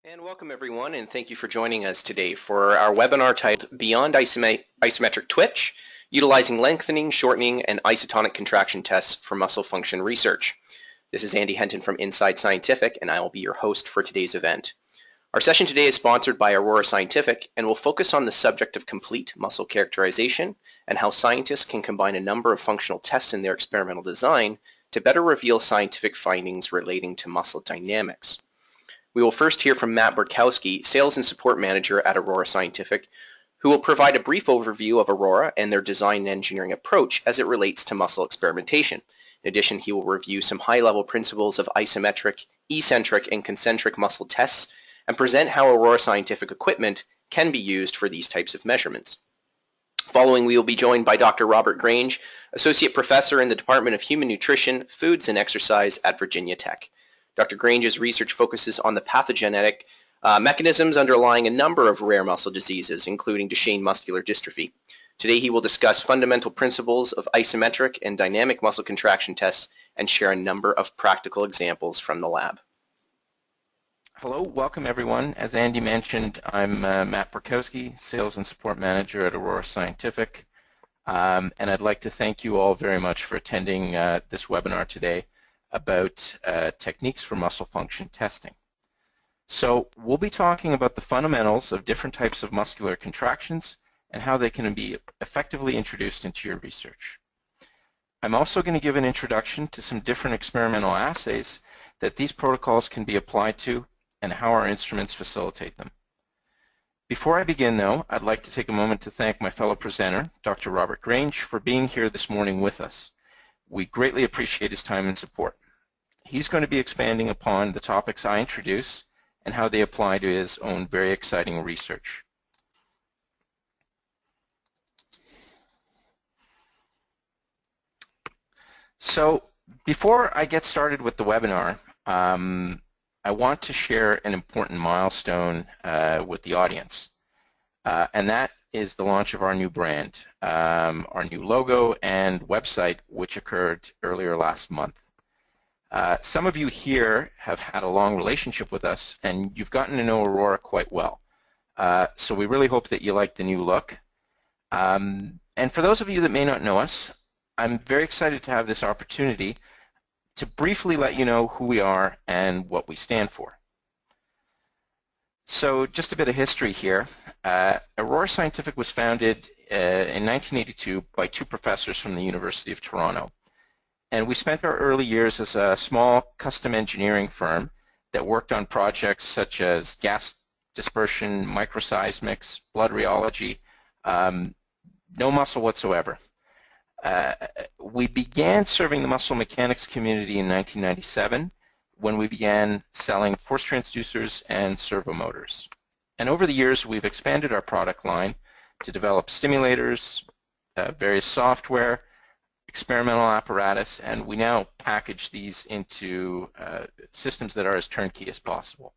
And welcome everyone, and thank you for joining us today for our webinar titled Beyond Isometric Twitch, Utilizing Lengthening, Shortening, and Isotonic Contraction Tests for Muscle Function Research. This is Andy Henton from Inside Scientific, and I will be your host for today's event. Our session today is sponsored by Aurora Scientific and will focus on the subject of complete muscle characterization and how scientists can combine a number of functional tests in their experimental design to better reveal scientific findings relating to muscle dynamics. We will first hear from Matt Borkowski, Sales and Support Manager at Aurora Scientific, who will provide a brief overview of Aurora and their design and engineering approach as it relates to muscle experimentation. In addition, he will review some high-level principles of isometric, eccentric, and concentric muscle tests and present how Aurora Scientific equipment can be used for these types of measurements. Following, we will be joined by Dr. Robert Grange, Associate Professor in the Department of Human Nutrition, Foods, and Exercise at Virginia Tech. Dr. Grange's research focuses on the pathogenic mechanisms underlying a number of rare muscle diseases, including Duchenne muscular dystrophy. Today he will discuss fundamental principles of isometric and dynamic muscle contraction tests and share a number of practical examples from the lab. Hello, welcome everyone. As Andy mentioned, I'm Matt Borkowski, Sales and Support Manager at Aurora Scientific, and I'd like to thank you all very much for attending this webinar today about techniques for muscle function testing. So we'll be talking about the fundamentals of different types of muscular contractions and how they can be effectively introduced into your research. I'm also going to give an introduction to some different experimental assays that these protocols can be applied to and how our instruments facilitate them. Before I begin though, I'd like to take a moment to thank my fellow presenter, Dr. Robert Grange, for being here this morning with us. We greatly appreciate his time and support. He's going to be expanding upon the topics I introduce and how they apply to his own very exciting research. So before I get started with the webinar, I want to share an important milestone with the audience, and that is the launch of our new brand, our new logo and website, which occurred earlier last month. Some of you here have had a long relationship with us and you've gotten to know Aurora quite well. So we really hope that you like the new look. And for those of you that may not know us, I'm very excited to have this opportunity to briefly let you know who we are and what we stand for. So just a bit of history here. Aurora Scientific was founded in 1982 by two professors from the University of Toronto. And we spent our early years as a small custom engineering firm that worked on projects such as gas dispersion, microseismics, blood rheology, no muscle whatsoever. We began serving the muscle mechanics community in 1997 when we began selling force transducers and servo motors. And over the years, we've expanded our product line to develop stimulators, various software, experimental apparatus, and we now package these into systems that are as turnkey as possible.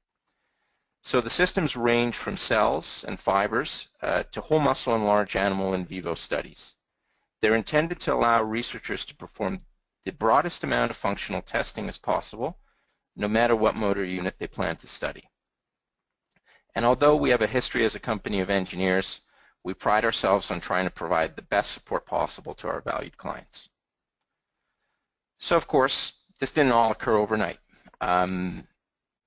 So the systems range from cells and fibers to whole muscle and large animal in vivo studies. They're intended to allow researchers to perform the broadest amount of functional testing as possible, no matter what motor unit they plan to study. And although we have a history as a company of engineers, we pride ourselves on trying to provide the best support possible to our valued clients. So of course, this didn't all occur overnight. The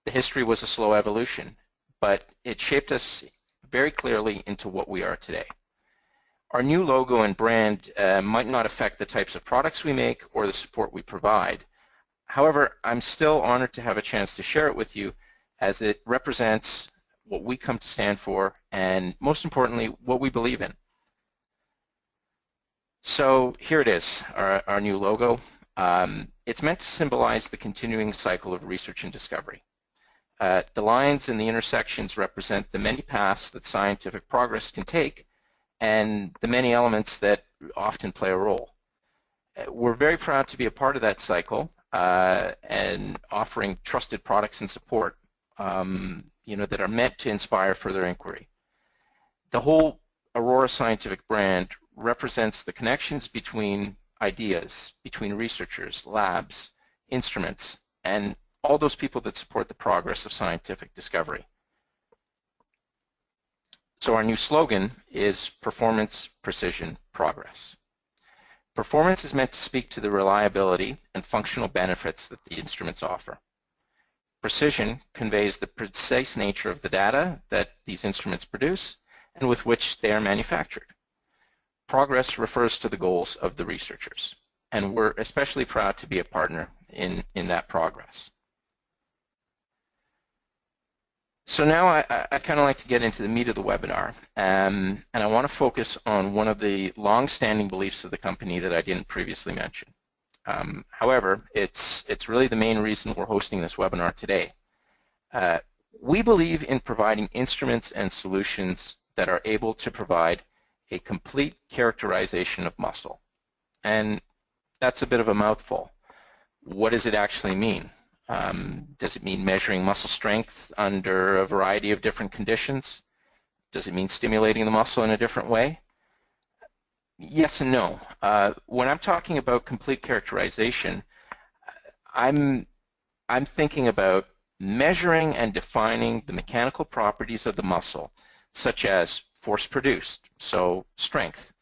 history was a slow evolution, but it shaped us very clearly into what we are today. Our new logo and brand might not affect the types of products we make or the support we provide. However, I'm still honored to have a chance to share it with you as it represents what we come to stand for and, most importantly, what we believe in. So here it is, our new logo. It's meant to symbolize the continuing cycle of research and discovery. The lines and the intersections represent the many paths that scientific progress can take and the many elements that often play a role. We're very proud to be a part of that cycle and offering trusted products and support that are meant to inspire further inquiry. The whole Aurora Scientific brand represents the connections between ideas, between researchers, labs, instruments, and all those people that support the progress of scientific discovery. So our new slogan is Performance, Precision, Progress. Performance is meant to speak to the reliability and functional benefits that the instruments offer. Precision conveys the precise nature of the data that these instruments produce and with which they are manufactured. Progress refers to the goals of the researchers, and we're especially proud to be a partner in that progress. So now I kind of like to get into the meat of the webinar, and I want to focus on one of the long-standing beliefs of the company that I didn't previously mention. However, it's really the main reason we're hosting this webinar today. We believe in providing instruments and solutions that are able to provide a complete characterization of muscle. And that's a bit of a mouthful. What does it actually mean? Does it mean measuring muscle strength under a variety of different conditions? Does it mean stimulating the muscle in a different way? Yes and no. When I'm talking about complete characterization, I'm thinking about measuring and defining the mechanical properties of the muscle, such as force produced, so strength,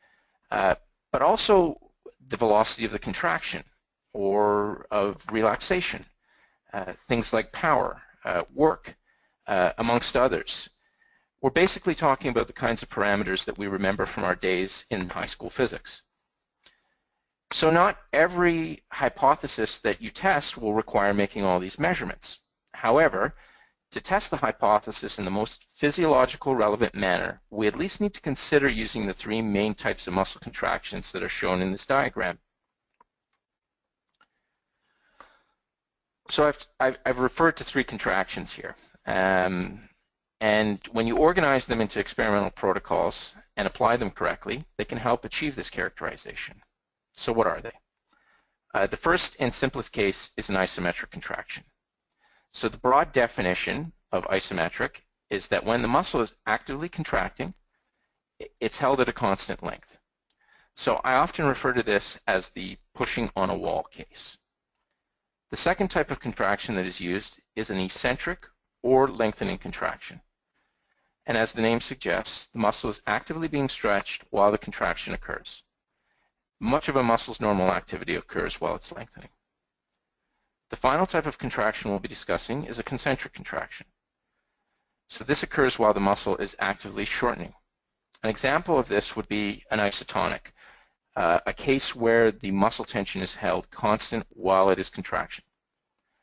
but also the velocity of the contraction or of relaxation, things like power, work, amongst others. We're basically talking about the kinds of parameters that we remember from our days in high school physics. So not every hypothesis that you test will require making all these measurements. However, to test the hypothesis in the most physiological relevant manner, we at least need to consider using the three main types of muscle contractions that are shown in this diagram. So I've referred to three contractions here. And when you organize them into experimental protocols and apply them correctly, they can help achieve this characterization. So what are they? The first and simplest case is an isometric contraction. So the broad definition of isometric is that when the muscle is actively contracting, it's held at a constant length. So I often refer to this as the pushing on a wall case. The second type of contraction that is used is an eccentric or lengthening contraction. And as the name suggests, the muscle is actively being stretched while the contraction occurs. Much of a muscle's normal activity occurs while it's lengthening. The final type of contraction we'll be discussing is a concentric contraction. So this occurs while the muscle is actively shortening. An example of this would be an isotonic, a case where the muscle tension is held constant while it is contraction.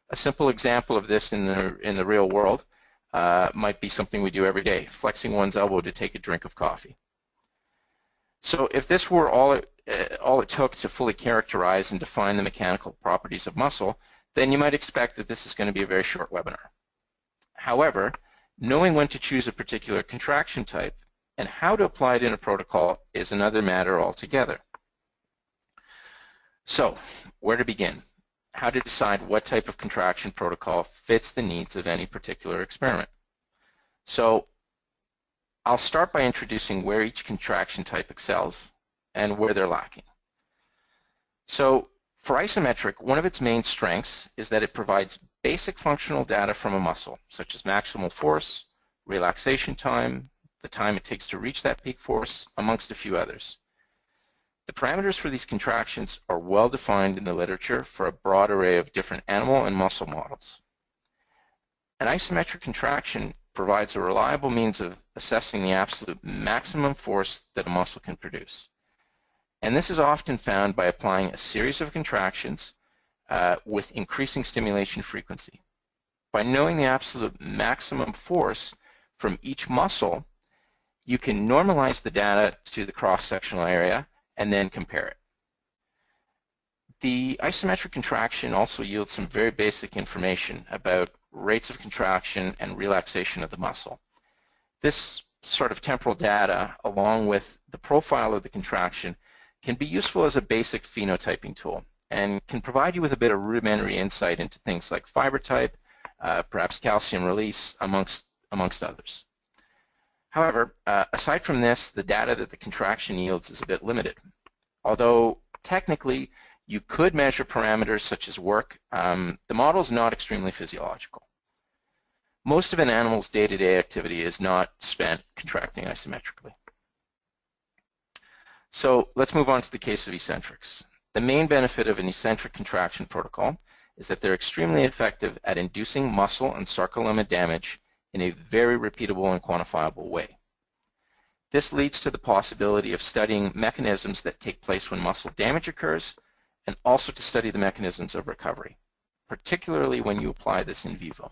A simple example of this in the real world might be something we do every day, flexing one's elbow to take a drink of coffee. So if this were all it took to fully characterize and define the mechanical properties of muscle, then you might expect that this is going to be a very short webinar. However, knowing when to choose a particular contraction type and how to apply it in a protocol is another matter altogether. So, where to begin? How to decide what type of contraction protocol fits the needs of any particular experiment. So, I'll start by introducing where each contraction type excels and where they're lacking. So, for isometric, one of its main strengths is that it provides basic functional data from a muscle, such as maximal force, relaxation time, the time it takes to reach that peak force, amongst a few others. The parameters for these contractions are well defined in the literature for a broad array of different animal and muscle models. An isometric contraction provides a reliable means of assessing the absolute maximum force that a muscle can produce. And this is often found by applying a series of contractions with increasing stimulation frequency. By knowing the absolute maximum force from each muscle, you can normalize the data to the cross-sectional area and then compare it. The isometric contraction also yields some very basic information about rates of contraction and relaxation of the muscle. This sort of temporal data, along with the profile of the contraction, can be useful as a basic phenotyping tool and can provide you with a bit of rudimentary insight into things like fiber type, perhaps calcium release, amongst others. However, aside from this, the data that the contraction yields is a bit limited. Although technically you could measure parameters such as work, the model is not extremely physiological. most of an animal's day-to-day activity is not spent contracting isometrically. So let's move on to the case of eccentrics. The main benefit of an eccentric contraction protocol is that they're extremely effective at inducing muscle and sarcolemma damage in a very repeatable and quantifiable way. This leads to the possibility of studying mechanisms that take place when muscle damage occurs, and also to study the mechanisms of recovery, particularly when you apply this in vivo.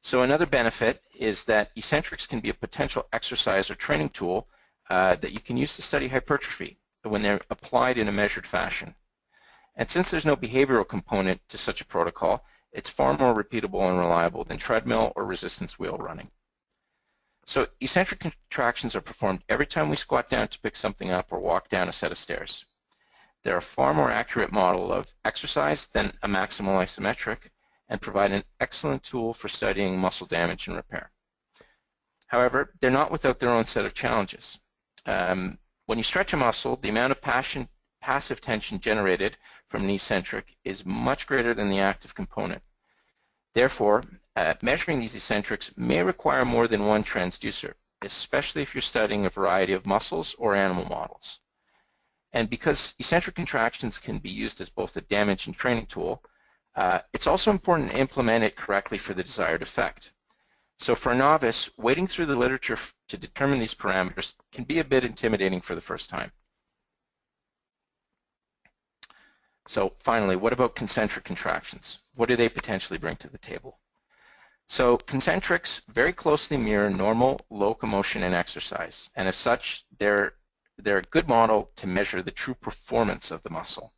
So another benefit is that eccentrics can be a potential exercise or training tool that you can use to study hypertrophy when they're applied in a measured fashion. And since there's no behavioral component to such a protocol, it's far more repeatable and reliable than treadmill or resistance wheel running. So eccentric contractions are performed every time we squat down to pick something up or walk down a set of stairs. They're a far more accurate model of exercise than a maximal isometric and provide an excellent tool for studying muscle damage and repair. However, they're not without their own set of challenges. When you stretch a muscle, the amount of passive tension generated from an eccentric is much greater than the active component. Therefore, measuring these eccentrics may require more than one transducer, especially if you're studying a variety of muscles or animal models. And because eccentric contractions can be used as both a damage and training tool, it's also important to implement it correctly for the desired effect. So for a novice, wading through the literature to determine these parameters can be a bit intimidating for the first time. So finally, what about concentric contractions? What do they potentially bring to the table? So concentrics very closely mirror normal locomotion and exercise, and as such, they're a good model to measure the true performance of the muscle.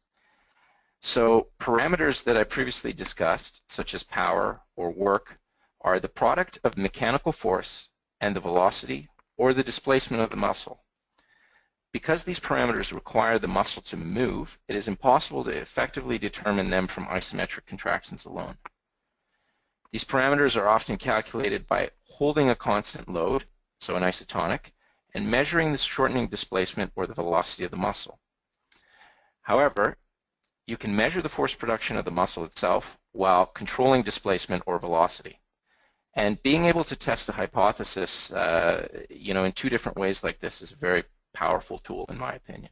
So parameters that I previously discussed, such as power or work, are the product of mechanical force and the velocity or the displacement of the muscle. Because these parameters require the muscle to move, it is impossible to effectively determine them from isometric contractions alone. These parameters are often calculated by holding a constant load, so an isotonic, and measuring the shortening displacement or the velocity of the muscle. However, you can measure the force production of the muscle itself while controlling displacement or velocity. And being able to test a hypothesis in two different ways like this is a very powerful tool in my opinion.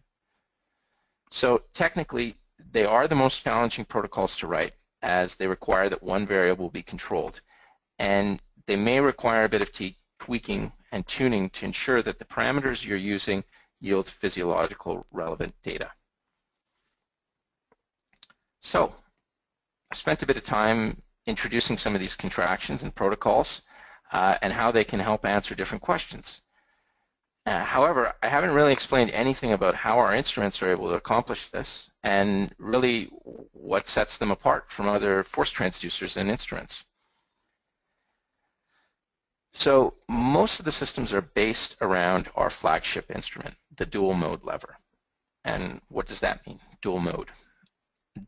So technically, they are the most challenging protocols to write as they require that one variable be controlled. And they may require a bit of tweaking and tuning to ensure that the parameters you're using yield physiological relevant data. So I spent a bit of time introducing some of these contractions and protocols and how they can help answer different questions. However, I haven't really explained anything about how our instruments are able to accomplish this and really what sets them apart from other force transducers and instruments. So most of the systems are based around our flagship instrument, the dual mode lever. And what does that mean, dual mode?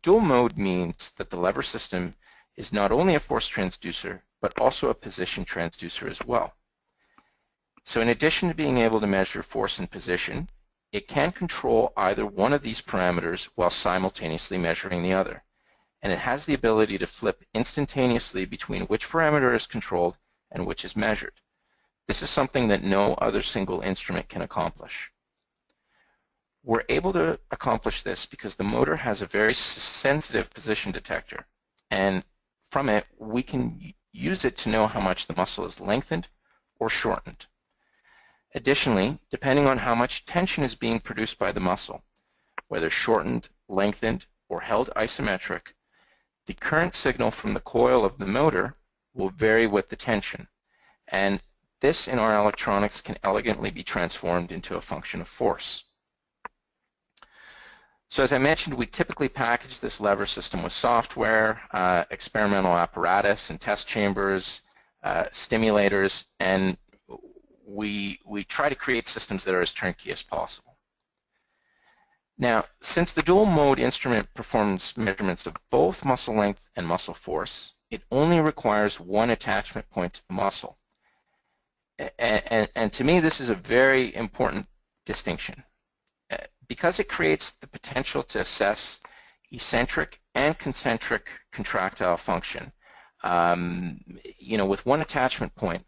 Dual mode means that the lever system is not only a force transducer, but also a position transducer as well. So in addition to being able to measure force and position, it can control either one of these parameters while simultaneously measuring the other. And it has the ability to flip instantaneously between which parameter is controlled and which is measured. This is something that no other single instrument can accomplish. We're able to accomplish this because the motor has a very sensitive position detector, and from it we can use it to know how much the muscle is lengthened or shortened. Additionally, depending on how much tension is being produced by the muscle, whether shortened, lengthened, or held isometric, the current signal from the coil of the motor will vary with the tension, and this in our electronics can elegantly be transformed into a function of force. So as I mentioned, we typically package this lever system with software, experimental apparatus and test chambers, stimulators, and we try to create systems that are as turnkey as possible. Now, since the dual mode instrument performs measurements of both muscle length and muscle force, it only requires one attachment point to the muscle. And to me, this is a very important distinction. Because it creates the potential to assess eccentric and concentric contractile function, with one attachment point,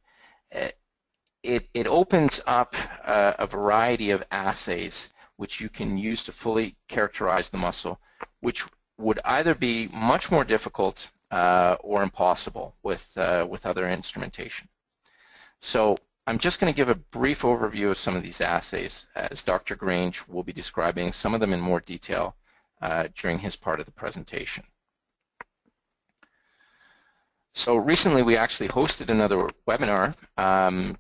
it opens up a variety of assays which you can use to fully characterize the muscle, which would either be much more difficult or impossible with other instrumentation. So I'm just going to give a brief overview of some of these assays, as Dr. Grange will be describing some of them in more detail during his part of the presentation. So recently we actually hosted another webinar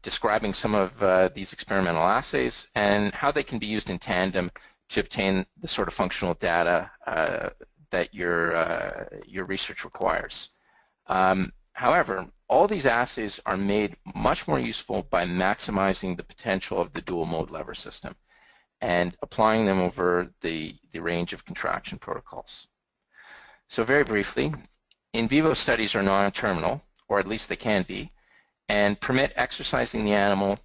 describing some of these experimental assays and how they can be used in tandem to obtain the sort of functional data that your research requires. However, all these assays are made much more useful by maximizing the potential of the dual mode lever system and applying them over the range of contraction protocols. So very briefly, in vivo studies are non-terminal, or at least they can be, and permit exercising the animal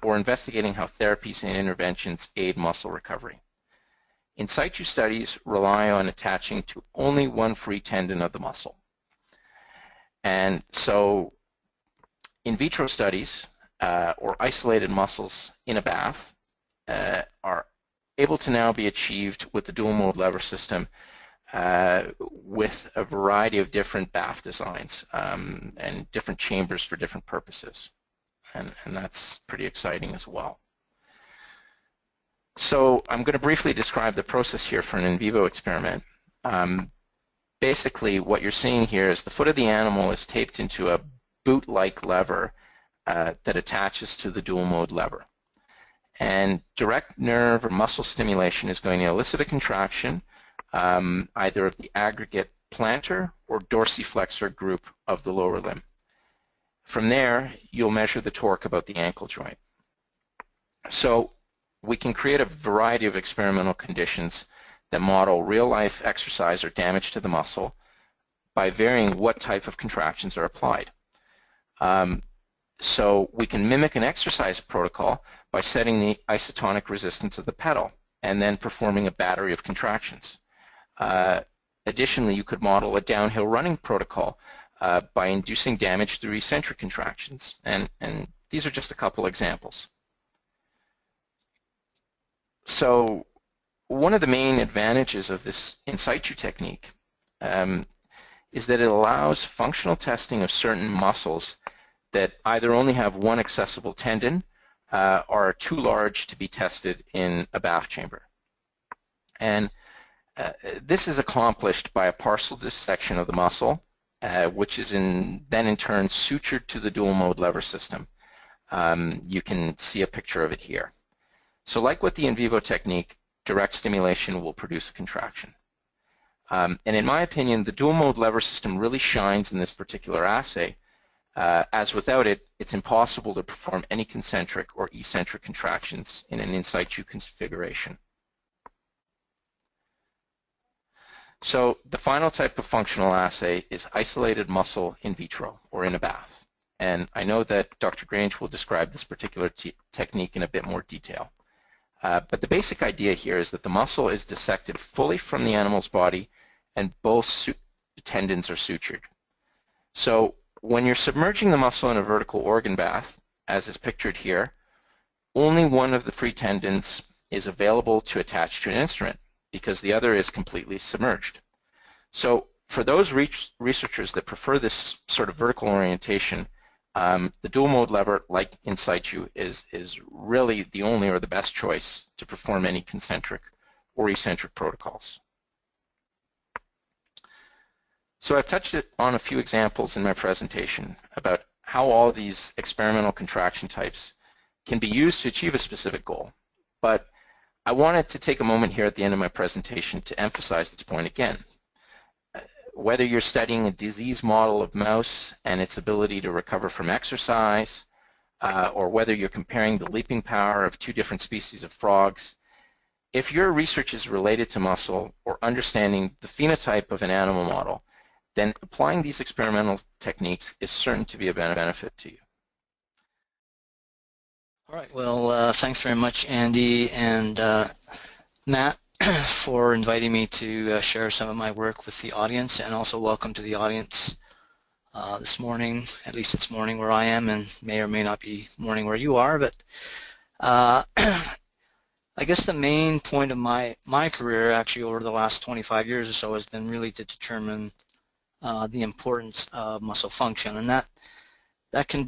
or investigating how therapies and interventions aid muscle recovery. In situ studies rely on attaching to only one free tendon of the muscle. And so in vitro studies or isolated muscles in a bath are able to now be achieved with the dual mode lever system with a variety of different bath designs and different chambers for different purposes. And that's pretty exciting as well. So I'm going to briefly describe the process here for an in vivo experiment. Basically, what you're seeing here is the foot of the animal is taped into a boot-like lever that attaches to the dual mode lever. And direct nerve or muscle stimulation is going to elicit a contraction either of the aggregate plantar or dorsiflexor group of the lower limb. From there, you'll measure the torque about the ankle joint. So we can create a variety of experimental conditions that model real-life exercise or damage to the muscle by varying what type of contractions are applied. So we can mimic an exercise protocol by setting the isotonic resistance of the pedal and then performing a battery of contractions. Additionally, you could model a downhill running protocol by inducing damage through eccentric contractions. And these are just a couple examples. So one of the main advantages of this in situ technique is that it allows functional testing of certain muscles that either only have one accessible tendon or are too large to be tested in a bath chamber. And this is accomplished by a partial dissection of the muscle, which is then in turn sutured to the dual mode lever system. You can see a picture of it here. So like with the in vivo technique, direct stimulation will produce a contraction. And in my opinion, the dual mode lever system really shines in this particular assay, as without it, it's impossible to perform any concentric or eccentric contractions in an in situ configuration. So the final type of functional assay is isolated muscle in vitro, or in a bath. And I know that Dr. Grange will describe this particular technique in a bit more detail. But the basic idea here is that the muscle is dissected fully from the animal's body and both tendons are sutured. So when you're submerging the muscle in a vertical organ bath, as is pictured here, only one of the free tendons is available to attach to an instrument because the other is completely submerged. So for those researchers that prefer this sort of vertical orientation, the dual mode lever, like in situ, is really the only or the best choice to perform any concentric or eccentric protocols. So I've touched on a few examples in my presentation about how all these experimental contraction types can be used to achieve a specific goal. But I wanted to take a moment here at the end of my presentation to emphasize this point again. Whether you're studying a disease model of mouse and its ability to recover from exercise, or whether you're comparing the leaping power of two different species of frogs, if your research is related to muscle or understanding the phenotype of an animal model, then applying these experimental techniques is certain to be a benefit to you. All right, well, thanks very much, Andy and Matt, for inviting me to share some of my work with the audience, and also welcome to the audience this morning. At least it's morning where I am, and may or may not be morning where you are. But I guess the main point of my career, actually over the last 25 years or so, has been really to determine the importance of muscle function, and that can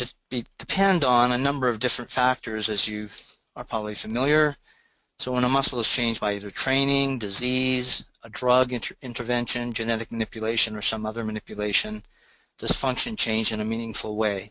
depend on a number of different factors, as you are probably familiar. So when a muscle is changed by either training, disease, a drug intervention, genetic manipulation, or some other manipulation, does function change in a meaningful way?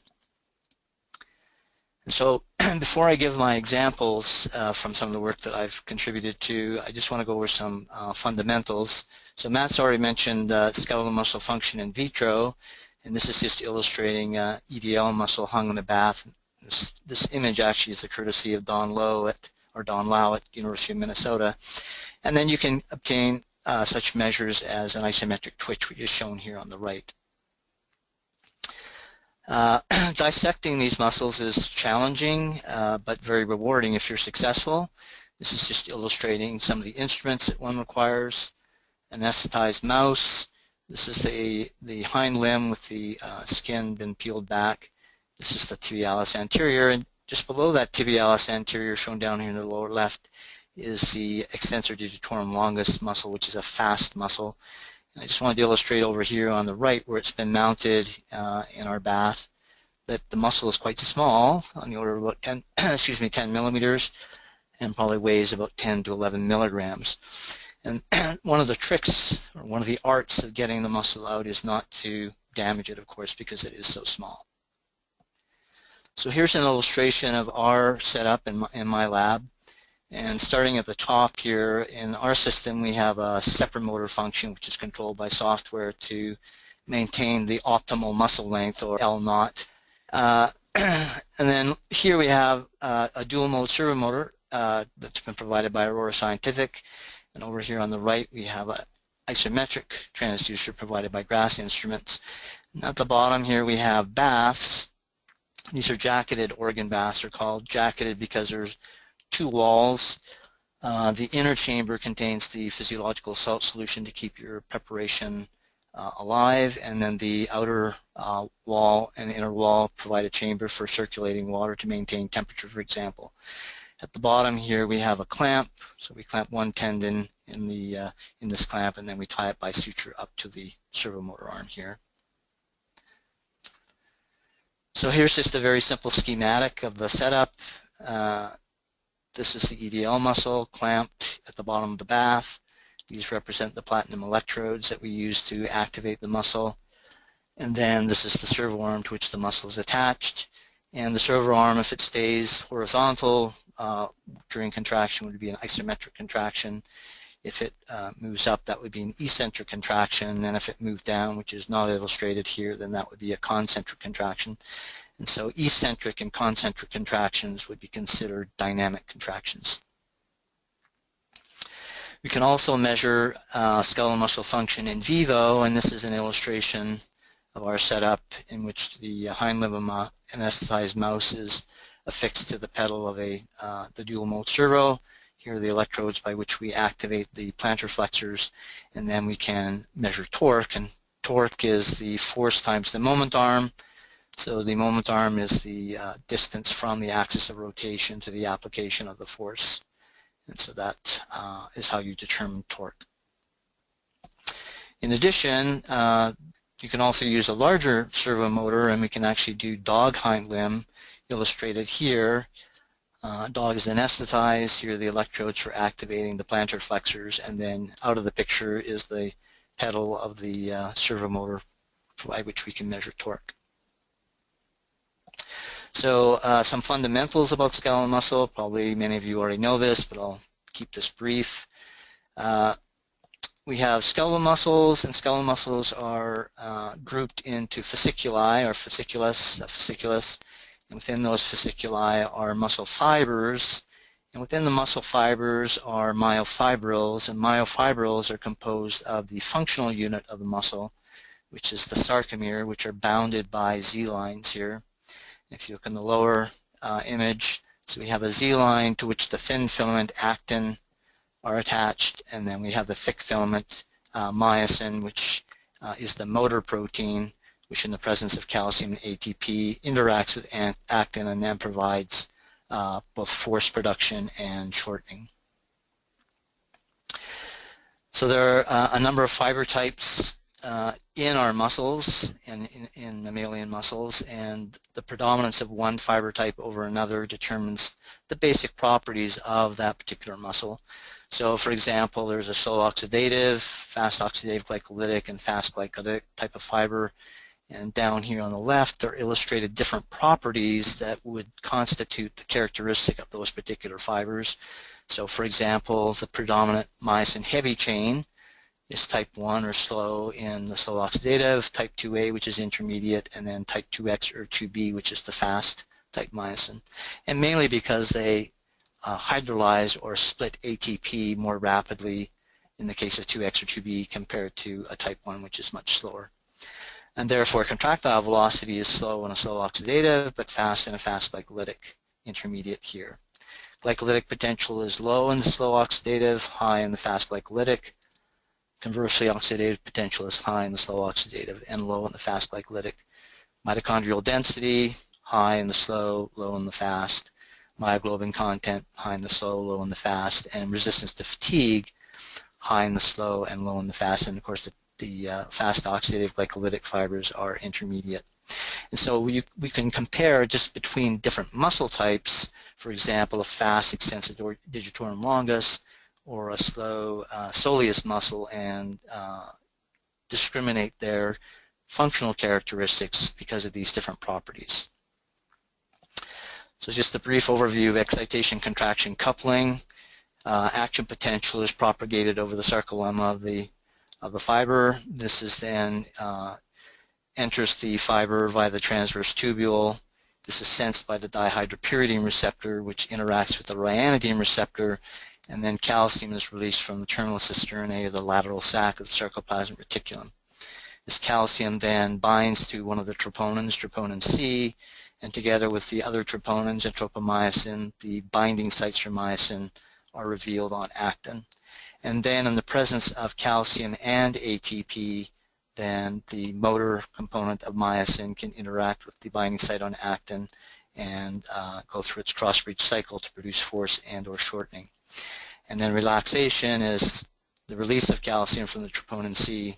And so before I give my examples from some of the work that I've contributed to, I just want to go over some fundamentals. So Matt's already mentioned skeletal muscle function in vitro, and this is just illustrating EDL muscle hung in the bath. This image actually is the courtesy of Don Lau at University of Minnesota. And then you can obtain such measures as an isometric twitch, which is shown here on the right. Dissecting these muscles is challenging, but very rewarding if you're successful. This is just illustrating some of the instruments that one requires. An anesthetized mouse. This is the hind limb with the skin been peeled back. This is the tibialis anterior, and just below that tibialis anterior, shown down here in the lower left, is the extensor digitorum longus muscle, which is a fast muscle. And I just wanted to illustrate over here on the right, where it's been mounted in our bath, that the muscle is quite small, on the order of about 10 millimeters, and probably weighs about 10 to 11 milligrams. And one of the tricks, or one of the arts of getting the muscle out, is not to damage it, of course, because it is so small. So here's an illustration of our setup in my lab. And starting at the top here, in our system, we have a separate motor function, which is controlled by software to maintain the optimal muscle length, or L0. And then here we have a dual mode servomotor that's been provided by Aurora Scientific. And over here on the right, we have an isometric transducer provided by Grass Instruments. And at the bottom here, we have baths. These are jacketed organ baths. They're called jacketed because there's two walls. The inner chamber contains the physiological salt solution to keep your preparation alive, and then the outer wall and inner wall provide a chamber for circulating water to maintain temperature, for example. At the bottom here, we have a clamp, so we clamp one tendon in this clamp, and then we tie it by suture up to the servomotor arm here. So here's just a very simple schematic of the setup. This is the EDL muscle clamped at the bottom of the bath. These represent the platinum electrodes that we use to activate the muscle. And then this is the servo arm to which the muscle is attached. And the servo arm, if it stays horizontal during contraction, would be an isometric contraction. If it moves up, that would be an eccentric contraction. And if it moved down, which is not illustrated here, then that would be a concentric contraction. And so eccentric and concentric contractions would be considered dynamic contractions. We can also measure skeletal muscle function in vivo, and this is an illustration of our setup in which the hind limb of an anesthetized mouse is affixed to the pedal of the dual mode servo. Here are the electrodes by which we activate the plantar flexors, and then we can measure torque, and torque is the force times the moment arm. So the moment arm is the distance from the axis of rotation to the application of the force. And so that is how you determine torque. In addition, you can also use a larger servo motor, and we can actually do dog hind limb, illustrated here. Dog is anesthetized. Here are the electrodes for activating the plantar flexors, and then out of the picture is the pedal of the servo motor by which we can measure torque. So some fundamentals about skeletal muscle. Probably many of you already know this, but I'll keep this brief. We have skeletal muscles, and skeletal muscles are grouped into fasciculi, or fasciculus, and within those fasciculi are muscle fibers, and within the muscle fibers are myofibrils, and myofibrils are composed of the functional unit of the muscle, which is the sarcomere, which are bounded by Z-lines here. If you look in the lower image, so we have a Z-line to which the thin filament actin are attached, and then we have the thick filament myosin, which is the motor protein which in the presence of calcium and ATP interacts with actin and then provides both force production and shortening. So there are a number of fiber types in our muscles and in mammalian muscles, and the predominance of one fiber type over another determines the basic properties of that particular muscle. So for example, there's a slow oxidative, fast oxidative glycolytic, and fast glycolytic type of fiber. And down here on the left are illustrated different properties that would constitute the characteristic of those particular fibers. So for example, the predominant myosin heavy chain is type 1 or slow in the slow oxidative, type 2A which is intermediate, and then type 2X or 2B which is the fast type myosin. And mainly because they hydrolyze or split ATP more rapidly in the case of 2X or 2B compared to a type 1 which is much slower. And therefore contractile velocity is slow in a slow oxidative but fast in a fast glycolytic, intermediate here. Glycolytic potential is low in the slow oxidative, high in the fast glycolytic. Conversely, oxidative potential is high in the slow oxidative and low in the fast glycolytic. Mitochondrial density, high in the slow, low in the fast. Myoglobin content, high in the slow, low in the fast. And resistance to fatigue, high in the slow and low in the fast. And of course, the fast oxidative glycolytic fibers are intermediate. And so we can compare just between different muscle types, for example, a fast extensor digitorum longus or a slow soleus muscle, and discriminate their functional characteristics because of these different properties. So just a brief overview of excitation contraction coupling. Action potential is propagated over the sarcolemma of the fiber. This is then enters the fiber via the transverse tubule. This is sensed by the dihydropyridine receptor, which interacts with the ryanodine receptor, and then calcium is released from the terminal cisternae, or the lateral sac of the sarcoplasmic reticulum. This calcium then binds to one of the troponins, troponin C, and together with the other troponins and tropomyosin, the binding sites for myosin are revealed on actin. And then in the presence of calcium and ATP, then the motor component of myosin can interact with the binding site on actin and go through its cross-breach cycle to produce force and or shortening. And then relaxation is the release of calcium from the troponin C,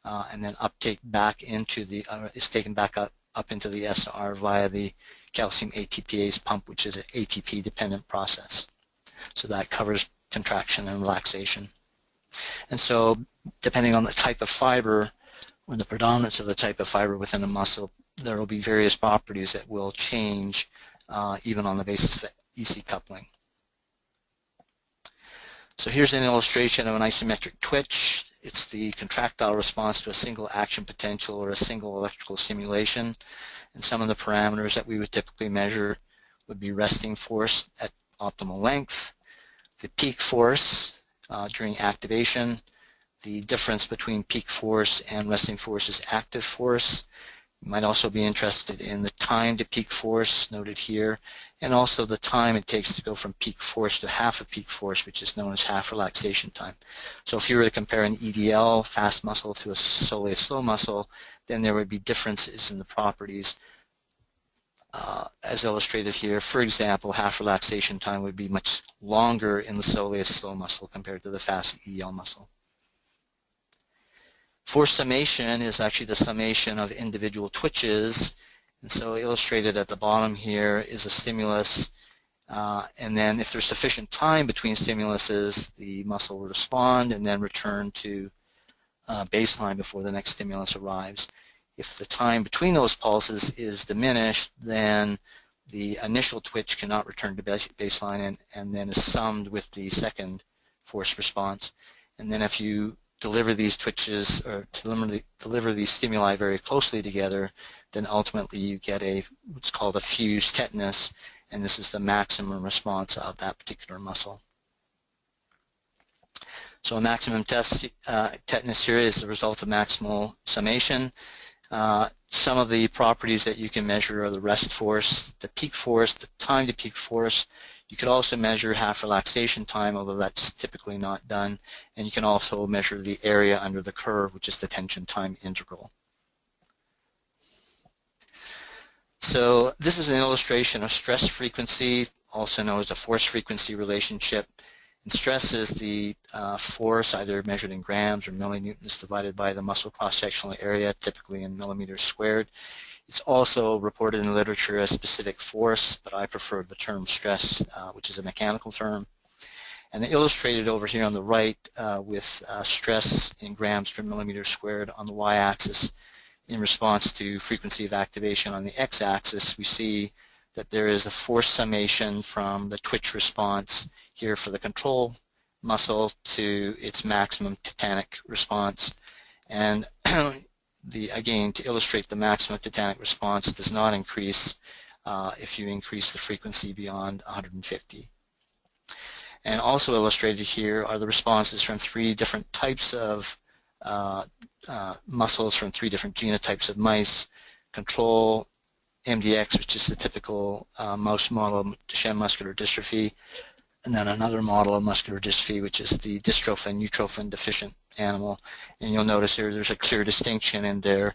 and then uptake back into the is taken back up into the SR via the calcium ATPase pump, which is an ATP-dependent process. So that covers contraction and relaxation. And so depending on the type of fiber or the predominance of the type of fiber within a muscle, there will be various properties that will change even on the basis of EC coupling. So here's an illustration of an isometric twitch. It's the contractile response to a single action potential or a single electrical stimulation. And some of the parameters that we would typically measure would be resting force at optimal length, the peak force during activation. The difference between peak force and resting force is active force. You might also be interested in the time to peak force, noted here, and also the time it takes to go from peak force to half a peak force, which is known as half relaxation time. So if you were to compare an EDL fast muscle to a soleus slow muscle, then there would be differences in the properties as illustrated here. For example, half relaxation time would be much longer in the soleus slow muscle compared to the fast EDL muscle. Force summation is actually the summation of individual twitches, and so illustrated at the bottom here is a stimulus, and then if there's sufficient time between stimuluses, the muscle will respond and then return to baseline before the next stimulus arrives. If the time between those pulses is diminished, then the initial twitch cannot return to baseline and then is summed with the second force response. And then if you deliver these twitches or deliver these stimuli very closely together, then ultimately you get what's called a fused tetanus, and this is the maximum response of that particular muscle. So a maximum tetanus here is the result of maximal summation. Some of the properties that you can measure are the rest force, the peak force, the time to peak force. You could also measure half relaxation time, although that's typically not done. And you can also measure the area under the curve, which is the tension time integral. So this is an illustration of stress frequency, also known as the force frequency relationship. And stress is the force, either measured in grams or millinewtons, divided by the muscle cross-sectional area, typically in millimeters squared. It's also reported in the literature as specific force, but I prefer the term stress, which is a mechanical term. And illustrated over here on the right with stress in grams per millimeter squared on the y-axis in response to frequency of activation on the x-axis, we see that there is a force summation from the twitch response here for the control muscle to its maximum tetanic response. And again, to illustrate the maximum tetanic response does not increase if you increase the frequency beyond 150. And also illustrated here are the responses from 3 different types of muscles from 3 different genotypes of mice. Control MDX, which is the typical mouse model of Duchenne muscular dystrophy, and then another model of muscular dystrophy, which is the dystrophin deficient animal. And you'll notice here there's a clear distinction in their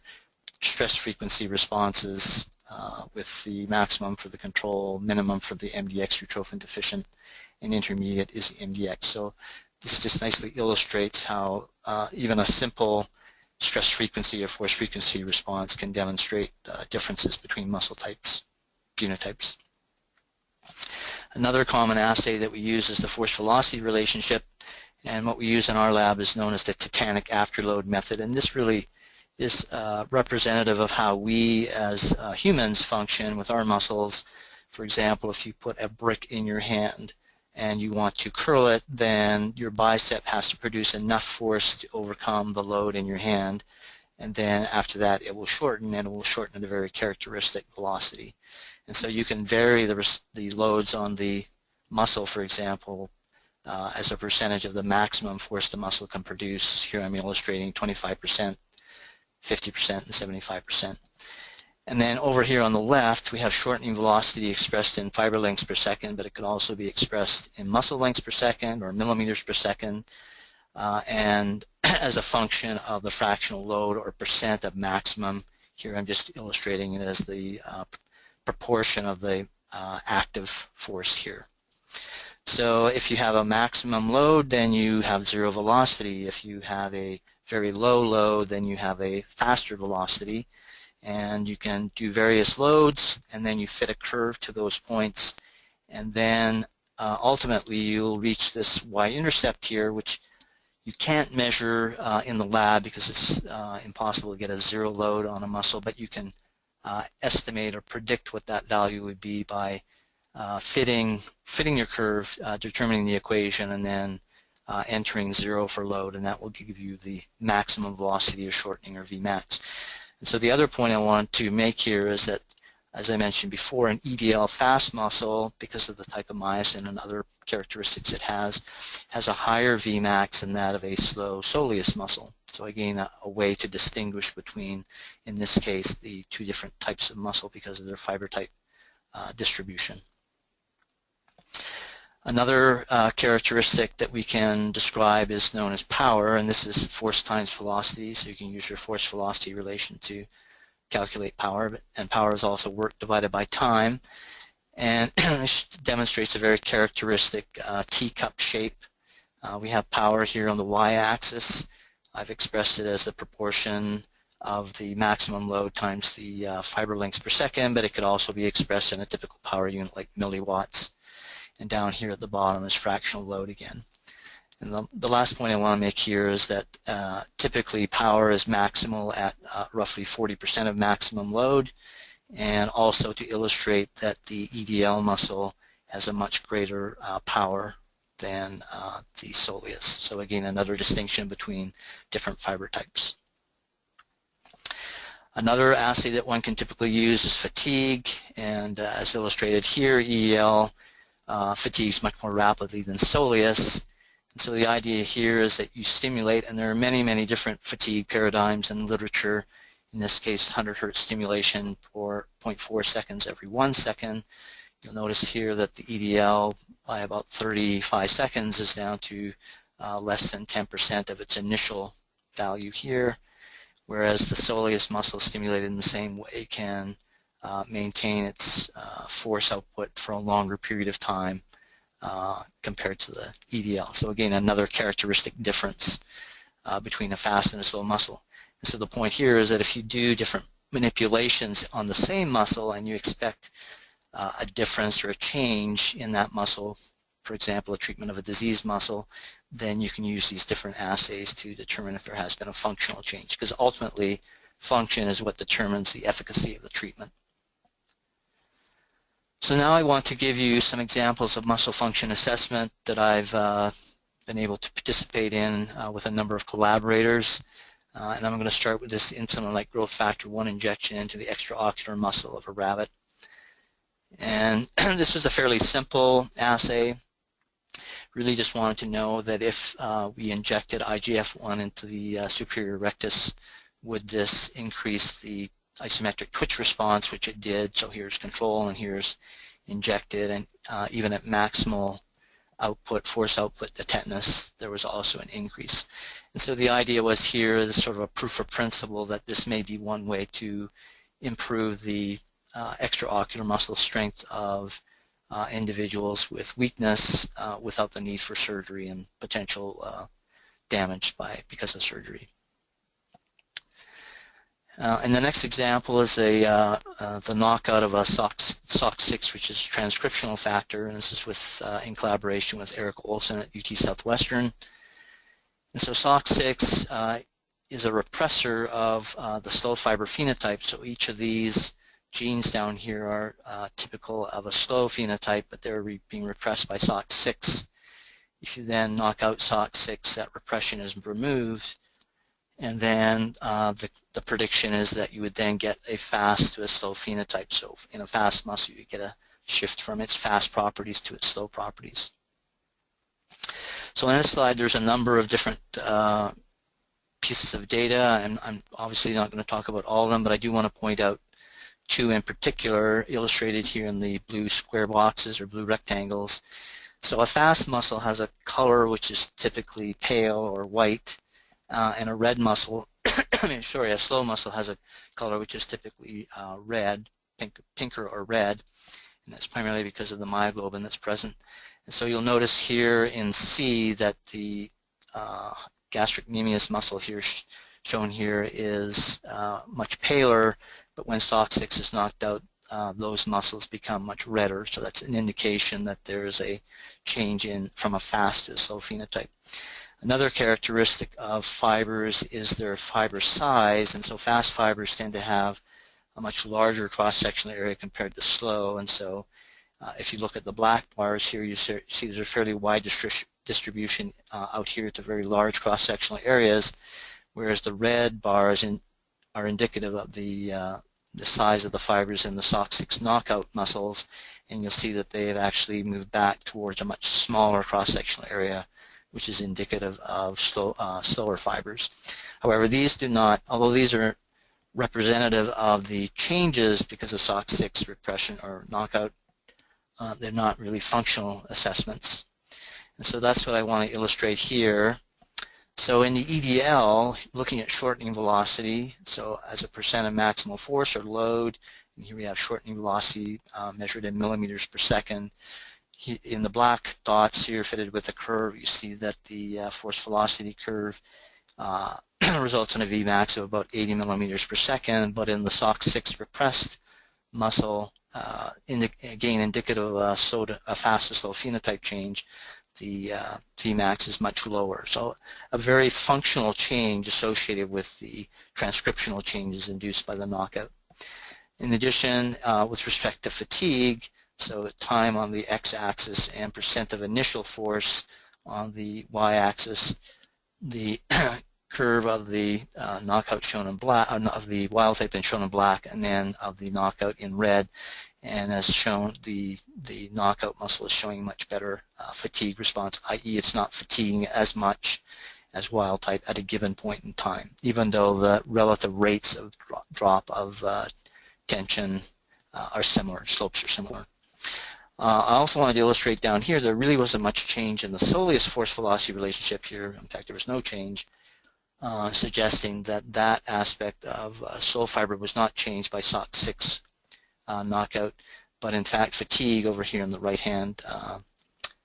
stress frequency responses with the maximum for the control, minimum for the MDX utrophin deficient, and intermediate is MDX. So this just nicely illustrates how even a simple stress frequency or force frequency response can demonstrate differences between muscle types, genotypes. Another common assay that we use is the force-velocity relationship, and what we use in our lab is known as the tetanic afterload method, and this really is representative of how we as humans function with our muscles. For example, if you put a brick in your hand and you want to curl it, then your bicep has to produce enough force to overcome the load in your hand, and then after that it will shorten, and it will shorten at a very characteristic velocity. And so you can vary the loads on the muscle, for example, as a percentage of the maximum force the muscle can produce. Here I'm illustrating 25%, 50%, and 75%. And then over here on the left, we have shortening velocity expressed in fiber lengths per second, but it could also be expressed in muscle lengths per second or millimeters per second, and as a function of the fractional load or percent of maximum. Here I'm just illustrating it as the proportion of the active force here. So if you have a maximum load, then you have zero velocity. If you have a very low load, then you have a faster velocity. And you can do various loads, and then you fit a curve to those points, and then ultimately you'll reach this y-intercept here, which you can't measure in the lab because it's impossible to get a zero load on a muscle, but you can estimate or predict what that value would be by fitting your curve, determining the equation, and then entering 0 for load, and that will give you the maximum velocity of shortening, or Vmax. And so the other point I want to make here is that, as I mentioned before, an EDL fast muscle, because of the type of myosin and other characteristics it has a higher Vmax than that of a slow soleus muscle. So again, a way to distinguish between, in this case, the 2 different types of muscle because of their fiber type distribution. Another characteristic that we can describe is known as power, and this is force times velocity, so you can use your force-velocity relation to calculate power, and power is also work divided by time, and this demonstrates a very characteristic teacup shape. We have power here on the y-axis. I've expressed it as the proportion of the maximum load times the fiber lengths per second, but it could also be expressed in a typical power unit like milliwatts. And down here at the bottom is fractional load again. And the last point I want to make here is that typically power is maximal at roughly 40% of maximum load, and also to illustrate that the EDL muscle has a much greater power than the soleus. So again, another distinction between different fiber types. Another assay that one can typically use is fatigue, and as illustrated here, EDL fatigues much more rapidly than soleus. And so the idea here is that you stimulate, and there are many, many different fatigue paradigms in literature. In this case, 100 Hertz stimulation for 0.4 seconds every 1 second. You'll notice here that the EDL by about 35 seconds is down to less than 10% of its initial value here, whereas the soleus muscle stimulated in the same way can maintain its force output for a longer period of time compared to the EDL. So again, another characteristic difference between a fast and a slow muscle. And so the point here is that if you do different manipulations on the same muscle and you expect a difference or a change in that muscle, for example, a treatment of a diseased muscle, then you can use these different assays to determine if there has been a functional change, because ultimately function is what determines the efficacy of the treatment. So now I want to give you some examples of muscle function assessment that I've been able to participate in with a number of collaborators. And I'm going to start with this insulin-like growth factor 1 injection into the extraocular muscle of a rabbit. And this was a fairly simple assay. Really just wanted to know that if we injected IGF-1 into the superior rectus, would this increase the isometric twitch response, which it did. So here's control and here's injected, and even at maximal output, force output, the tetanus, there was also an increase. And so the idea was here is sort of a proof of principle that this may be one way to improve the extraocular muscle strength of individuals with weakness without the need for surgery and potential damage because of surgery. And the next example is the knockout of a SOX6, which is a transcriptional factor, and this is with in collaboration with Eric Olson at UT Southwestern. And so SOX6 is a repressor of the slow fiber phenotype. So each of these genes down here are typical of a slow phenotype, but they're being repressed by SOX6. If you then knock out SOX6, that repression is removed, and then the prediction is that you would then get a fast to a slow phenotype. So in a fast muscle, you get a shift from its fast properties to its slow properties. So on this slide, there's a number of different pieces of data, and I'm obviously not going to talk about all of them, but I do want to point out two in particular, illustrated here in the blue square boxes or blue rectangles. So a fast muscle has a color which is typically pale or white, and a red muscle, a slow muscle has a color which is typically red, pinker or red, and that's primarily because of the myoglobin that's present. And so you'll notice here in C that the gastrocnemius muscle here shown here is much paler, but when SOX6 is knocked out, those muscles become much redder. So that's an indication that there is a change from a fast to a slow phenotype. Another characteristic of fibers is their fiber size, and so fast fibers tend to have a much larger cross-sectional area compared to slow, and so if you look at the black bars here, you see there's a fairly wide distribution out here to very large cross-sectional areas, whereas the red bars are indicative of the size of the fibers in the SOX6 knockout muscles, and you'll see that they have actually moved back towards a much smaller cross-sectional area, which is indicative of slower fibers. However, these do not, although these are representative of the changes because of SOX6 repression or knockout, they're not really functional assessments. And so that's what I want to illustrate here. So in the EDL, looking at shortening velocity, so as a percent of maximal force or load, and here we have shortening velocity measured in millimeters per second. In the black dots here fitted with a curve, you see that the force velocity curve results in a Vmax of about 80 millimeters per second, but in the SOX6 repressed muscle, again indicative of a fast to slow phenotype change, the Vmax is much lower. So a very functional change associated with the transcriptional changes induced by the knockout. In addition, with respect to fatigue, so time on the x-axis and percent of initial force on the y-axis, the curve of the knockout shown in black, of the wild type and shown in black, and then of the knockout in red. And as shown, the knockout muscle is showing much better fatigue response, i.e. it's not fatiguing as much as wild type at a given point in time, even though the relative rates of drop of tension are similar, slopes are similar. I also wanted to illustrate down here there really wasn't much change in the soleus force-velocity relationship here. In fact, there was no change, suggesting that that aspect of slow fiber was not changed by SOX6 knockout, but in fact fatigue over here in the right-hand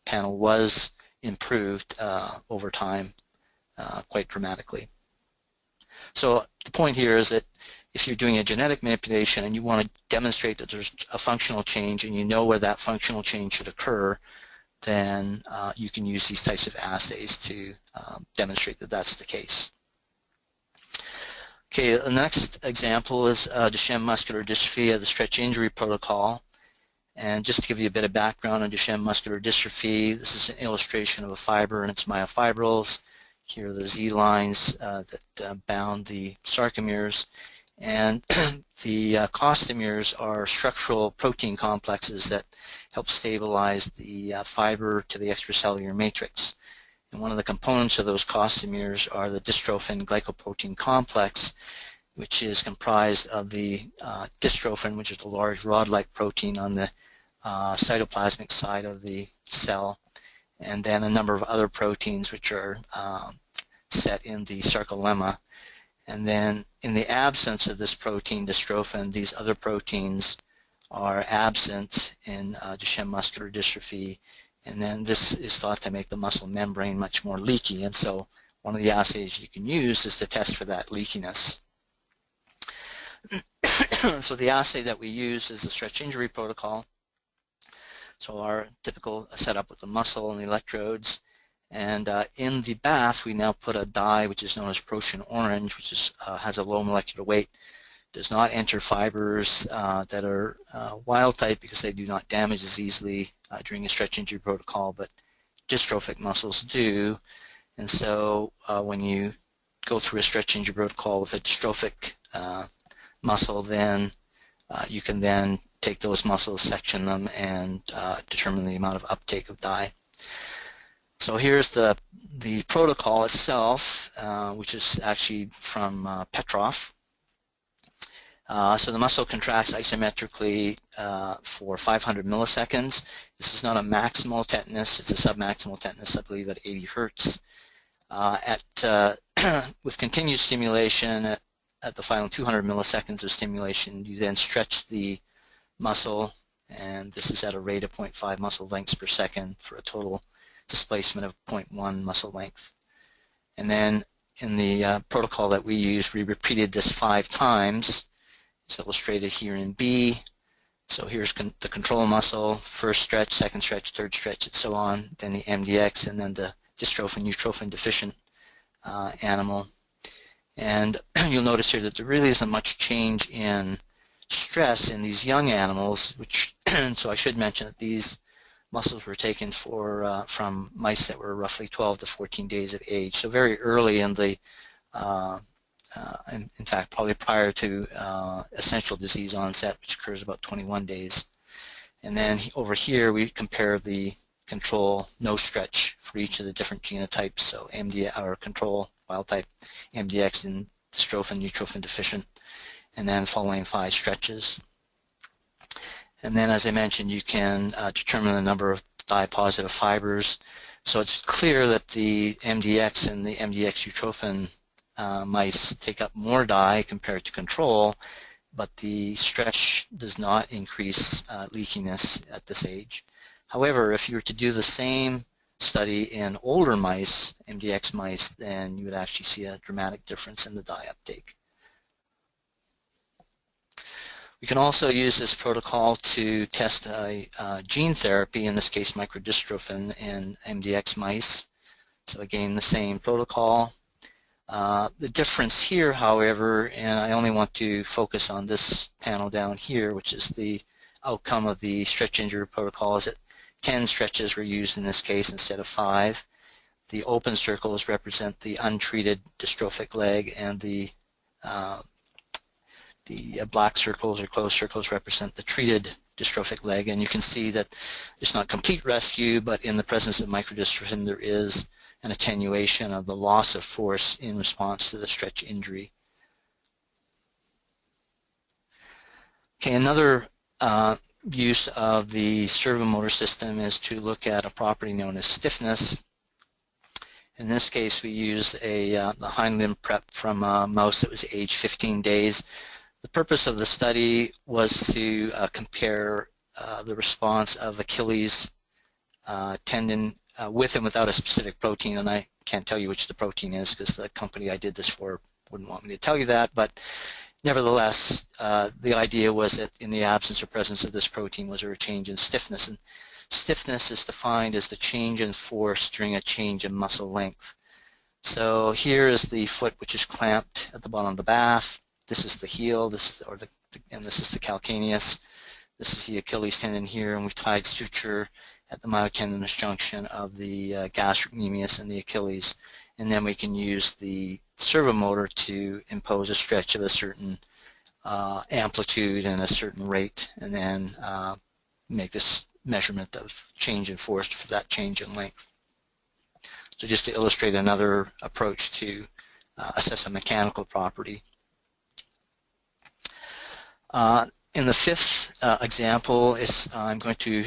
panel was improved over time quite dramatically. So the point here is that if you're doing a genetic manipulation and you want to demonstrate that there's a functional change and you know where that functional change should occur, then you can use these types of assays to demonstrate that that's the case. Okay, the next example is Duchenne muscular dystrophy, the stretch injury protocol. And just to give you a bit of background on Duchenne muscular dystrophy, this is an illustration of a fiber and its myofibrils. Here are the Z lines that bound the sarcomeres. And the costamers are structural protein complexes that help stabilize the fiber to the extracellular matrix. And one of the components of those costamers are the dystrophin glycoprotein complex, which is comprised of the dystrophin, which is the large rod-like protein on the cytoplasmic side of the cell, and then a number of other proteins which are set in the sarcolemma. And then in the absence of this protein, dystrophin, these other proteins are absent in Duchenne muscular dystrophy, and then this is thought to make the muscle membrane much more leaky. And so one of the assays you can use is to test for that leakiness. So the assay that we use is the stretch injury protocol. So our typical setup with the muscle and the electrodes. And in the bath, we now put a dye which is known as Procyon orange, which is, has a low molecular weight, does not enter fibers that are wild type because they do not damage as easily during a stretch injury protocol, but dystrophic muscles do. And so when you go through a stretch injury protocol with a dystrophic muscle, then you can then take those muscles, section them, and determine the amount of uptake of dye. So here's the protocol itself, which is actually from Petrov. So the muscle contracts isometrically for 500 milliseconds. This is not a maximal tetanus, it's a submaximal tetanus, I believe at 80 hertz. With continued stimulation at the final 200 milliseconds of stimulation, you then stretch the muscle, and this is at a rate of 0.5 muscle lengths per second for a total displacement of 0.1 muscle length. And then in the protocol that we use, we repeated this 5 times. It's illustrated here in B. So here's the control muscle, first stretch, second stretch, third stretch, and so on, then the MDX, and then the dystrophin, utrophin deficient animal. And you'll notice here that there really isn't much change in stress in these young animals, which, so I should mention that these muscles were taken from mice that were roughly 12 to 14 days of age, so very early in the, in fact, probably prior to essential disease onset, which occurs about 21 days. And then over here we compare the control no stretch for each of the different genotypes, so MD or control wild type, MDX, and dystrophin, utrophin deficient, and then following 5 stretches. And then, as I mentioned, you can determine the number of dye-positive fibers. So it's clear that the MDX and the MDX utrophin mice take up more dye compared to control, but the stretch does not increase leakiness at this age. However, if you were to do the same study in older mice, MDX mice, then you would actually see a dramatic difference in the dye uptake. We can also use this protocol to test a gene therapy, in this case microdystrophin, in MDX mice. So again, the same protocol. The difference here, however, and I only want to focus on this panel down here, which is the outcome of the stretch injury protocol, is that 10 stretches were used in this case instead of 5. The open circles represent the untreated dystrophic leg, and the black circles or closed circles represent the treated dystrophic leg. And you can see that it's not complete rescue, but in the presence of microdystrophin there is an attenuation of the loss of force in response to the stretch injury. Okay, another use of the servomotor system is to look at a property known as stiffness. In this case, we use the hind limb prep from a mouse that was aged 15 days. The purpose of the study was to compare the response of Achilles tendon with and without a specific protein, and I can't tell you which the protein is because the company I did this for wouldn't want me to tell you that, but nevertheless, the idea was that in the absence or presence of this protein, was there a change in stiffness? And stiffness is defined as the change in force during a change in muscle length. So here is the foot, which is clamped at the bottom of the bath. This is the heel, and this is the calcaneus. This is the Achilles tendon here, and we've tied suture at the myotendinous junction of the gastric medius and the Achilles. And then we can use the servomotor to impose a stretch of a certain amplitude and a certain rate, and then make this measurement of change in force for that change in length. So just to illustrate another approach to assess a mechanical property. In the fifth example, I'm going to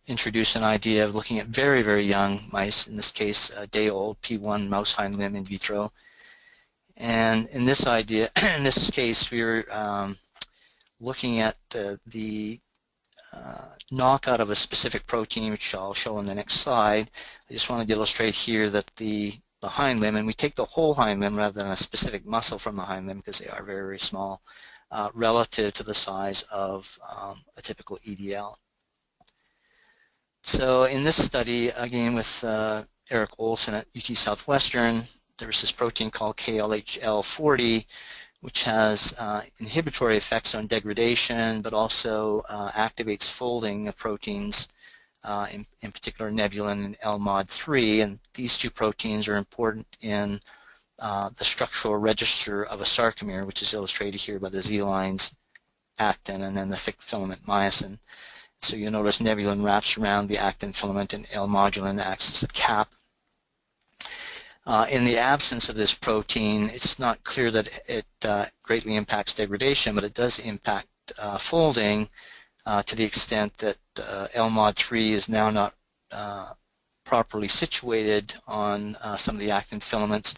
introduce an idea of looking at very, very young mice, in this case a day-old P1 mouse hind limb in vitro. And in this idea, in this case, we're looking at the knockout of a specific protein, which I'll show in the next slide. I just wanted to illustrate here that the hind limb, and we take the whole hind limb rather than a specific muscle from the hind limb because they are very, very small, relative to the size of a typical EDL. So in this study, again with Eric Olson at UT Southwestern, there was this protein called KLHL40, which has inhibitory effects on degradation, but also activates folding of proteins, in particular nebulin and LMOD3, and these two proteins are important in the structural register of a sarcomere, which is illustrated here by the Z lines, actin, and then the thick filament myosin. So you'll notice nebulin wraps around the actin filament and L-modulin acts as the cap. In the absence of this protein, it's not clear that it greatly impacts degradation, but it does impact folding to the extent that LMOD3 is now not properly situated on some of the actin filaments,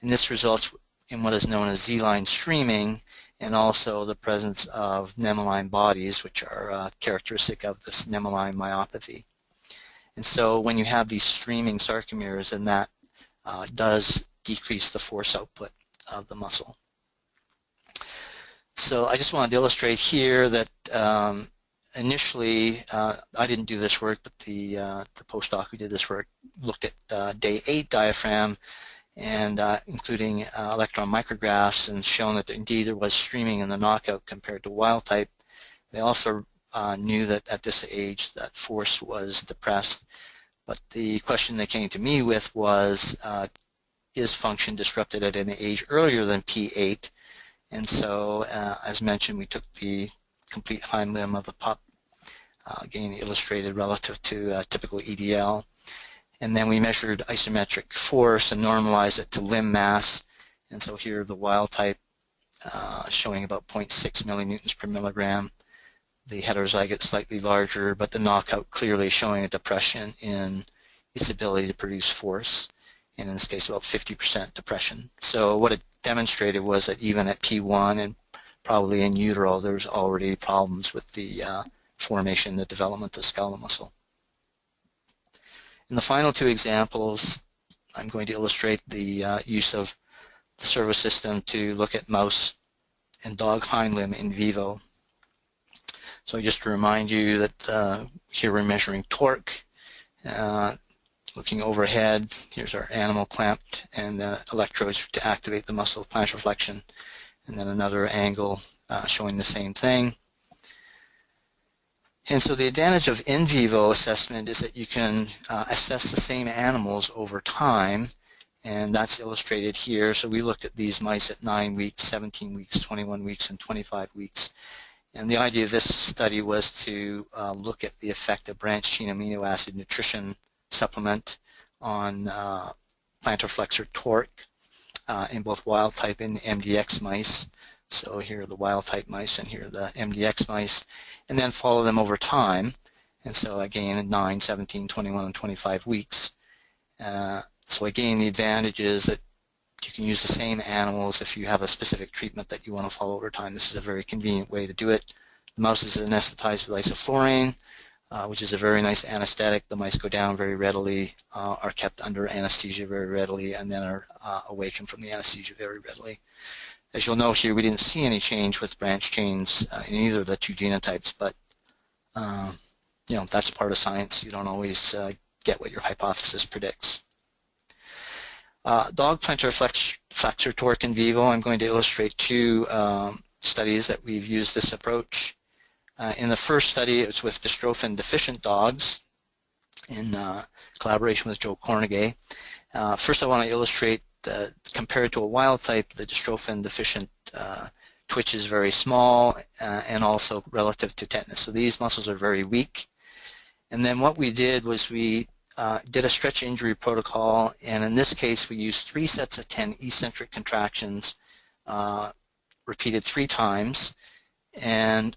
and this results in what is known as Z-line streaming, and also the presence of Nemeline bodies, which are characteristic of this Nemeline myopathy. And so when you have these streaming sarcomeres, then that does decrease the force output of the muscle. So I just wanted to illustrate here that initially, I didn't do this work, but the postdoc who did this work looked at day 8 diaphragm and including electron micrographs, and shown that indeed there was streaming in the knockout compared to wild type. They also knew that at this age that force was depressed, but the question they came to me with was, is function disrupted at an age earlier than P8? And so, as mentioned, we took the complete hind limb of the pup, again illustrated relative to typical EDL, and then we measured isometric force and normalized it to limb mass. And so here the wild type showing about 0.6 millinewtons per milligram, the heterozygote slightly larger, but the knockout clearly showing a depression in its ability to produce force, and in this case about 50% depression. So what it demonstrated was that even at P1 and probably in utero, there's already problems with the formation, the development of skeletal muscle. In the final two examples, I'm going to illustrate the use of the servo system to look at mouse and dog hind limb in vivo. So just to remind you that here we're measuring torque, looking overhead. Here's our animal clamped and the electrodes to activate the muscle of plantar flexion, and then another angle showing the same thing. And so the advantage of in vivo assessment is that you can assess the same animals over time, and that's illustrated here. So we looked at these mice at 9 weeks, 17 weeks, 21 weeks, and 25 weeks. And the idea of this study was to look at the effect of branched-chain amino acid nutrition supplement on plantar flexor torque in both wild type and MDX mice. So here are the wild type mice and here are the MDX mice, and then follow them over time. And so again at 9, 17, 21, and 25 weeks. So again, the advantage is that You can use the same animals if you have a specific treatment that you want to follow over time. This is a very convenient way to do it. The mouse is anesthetized with isoflurane, which is a very nice anesthetic. The mice go down very readily, are kept under anesthesia very readily, and then are awakened from the anesthesia very readily. As you'll note here, we didn't see any change with branch chains in either of the two genotypes, but you know, that's part of science. You don't always get what your hypothesis predicts. Dog plantar flexor torque in vivo. I'm going to illustrate two studies that we've used this approach. In the first study, it was with dystrophin-deficient dogs in collaboration with Joe Cornegay. First, I want to illustrate compared to a wild type, the dystrophin-deficient twitch is very small and also relative to tetanus. So these muscles are very weak. And then what we did was we did a stretch injury protocol, and in this case we used 3 sets of 10 eccentric contractions repeated 3 times, and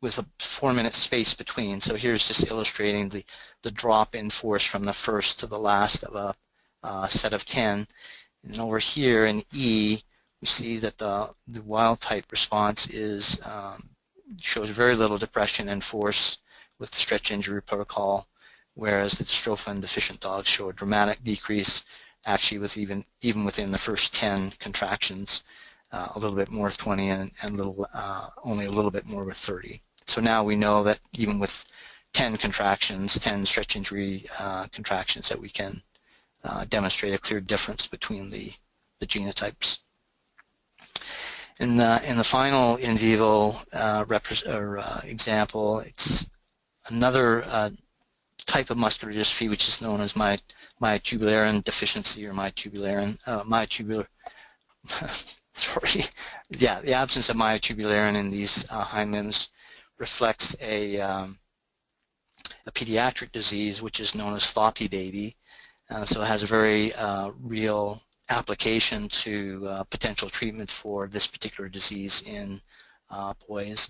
with a 4-minute space between. So here's just illustrating the drop in force from the first to the last of a set of 10. And over here in E, we see that the wild type response is shows very little depression and force with the stretch injury protocol, whereas the dystrophin deficient dogs show a dramatic decrease, actually with even within the first 10 contractions, a little bit more with 20 and only a little bit more with 30. So now we know that even with 10 contractions, 10 stretch injury contractions, that we can demonstrate a clear difference between the genotypes. In the final in vivo example, it's another type of muscular dystrophy, which is known as myotubularin deficiency or myotubular. Sorry, yeah, the absence of myotubularin in these hind limbs reflects a pediatric disease, which is known as floppy baby. So it has a very real application to potential treatment for this particular disease in boys.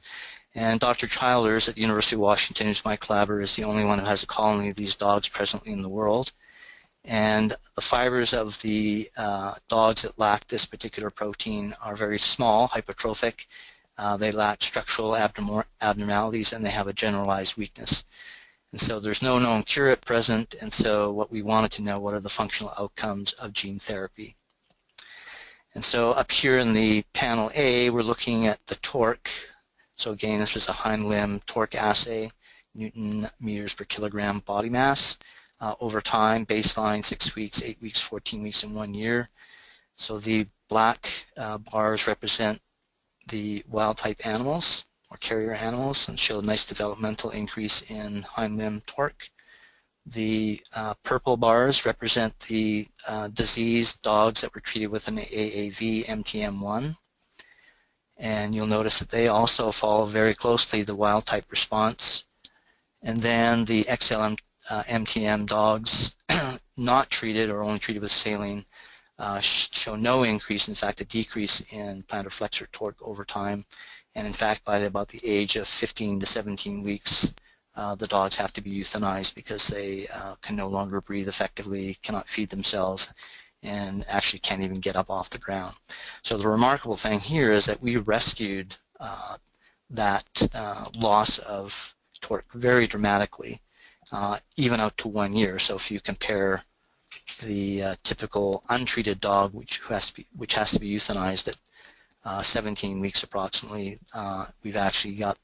And Dr. Childers at the University of Washington, who's my collaborator, is the only one who has a colony of these dogs presently in the world. And the fibers of the dogs that lack this particular protein are very small, hypertrophic. They lack structural abnormalities, and they have a generalized weakness. And so there's no known cure at present, and so what we wanted to know, what are the functional outcomes of gene therapy? And so up here in the panel A, we're looking at the torque. So again, this was a hind limb torque assay, Newton meters per kilogram body mass. Over time, baseline 6 weeks, 8 weeks, 14 weeks, and 1 year. So the black bars represent the wild type animals or carrier animals and show a nice developmental increase in hind limb torque. The purple bars represent the diseased dogs that were treated with an AAV MTM1. And you'll notice that they also follow very closely the wild type response. And then the XLM MTM dogs not treated or only treated with saline show no increase, in fact a decrease in plantar flexor torque over time. And in fact, by about the age of 15 to 17 weeks, the dogs have to be euthanized because they can no longer breathe effectively, cannot feed themselves, and actually can't even get up off the ground. So the remarkable thing here is that we rescued that loss of torque very dramatically, even out to 1 year. So if you compare the typical untreated dog, which has to be euthanized at 17 weeks approximately, we've actually got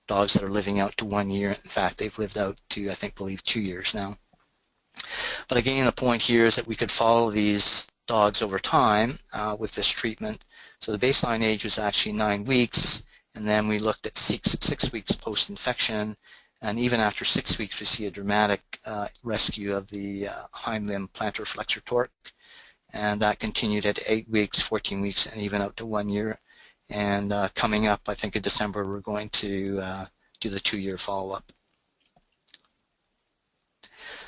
dogs that are living out to 1 year. In fact, they've lived out to, I believe 2 years now. But again, the point here is that we could follow these dogs over time with this treatment. So the baseline age was actually 9 weeks, and then we looked at 6 weeks post-infection, and even after 6 weeks we see a dramatic rescue of the hind limb plantar flexor torque, and that continued at 8 weeks, 14 weeks, and even out to 1 year. And coming up, I think in December, we're going to do the 2-year follow-up.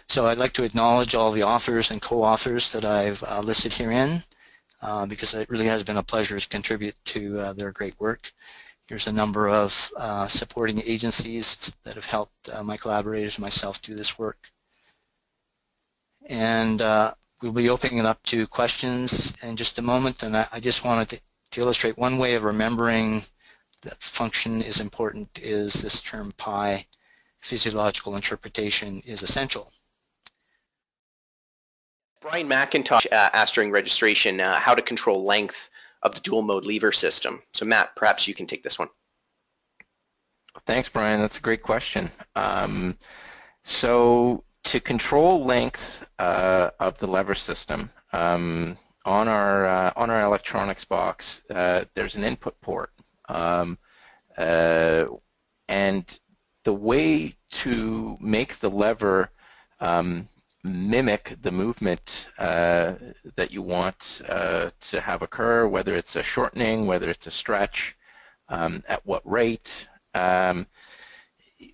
So I'd like to acknowledge all the authors and co-authors that I've listed herein, because it really has been a pleasure to contribute to their great work. Here's a number of supporting agencies that have helped my collaborators and myself do this work. And we'll be opening it up to questions in just a moment, and I just wanted to illustrate one way of remembering that function is important is this term pi, physiological interpretation is essential. Brian McIntosh asked during registration how to control length of the dual mode lever system. So Matt, perhaps you can take this one. Thanks, Brian. That's a great question. So to control length of the lever system, on our electronics box, there's an input port, and the way to make the lever mimic the movement that you want to have occur, whether it's a shortening, whether it's a stretch, at what rate.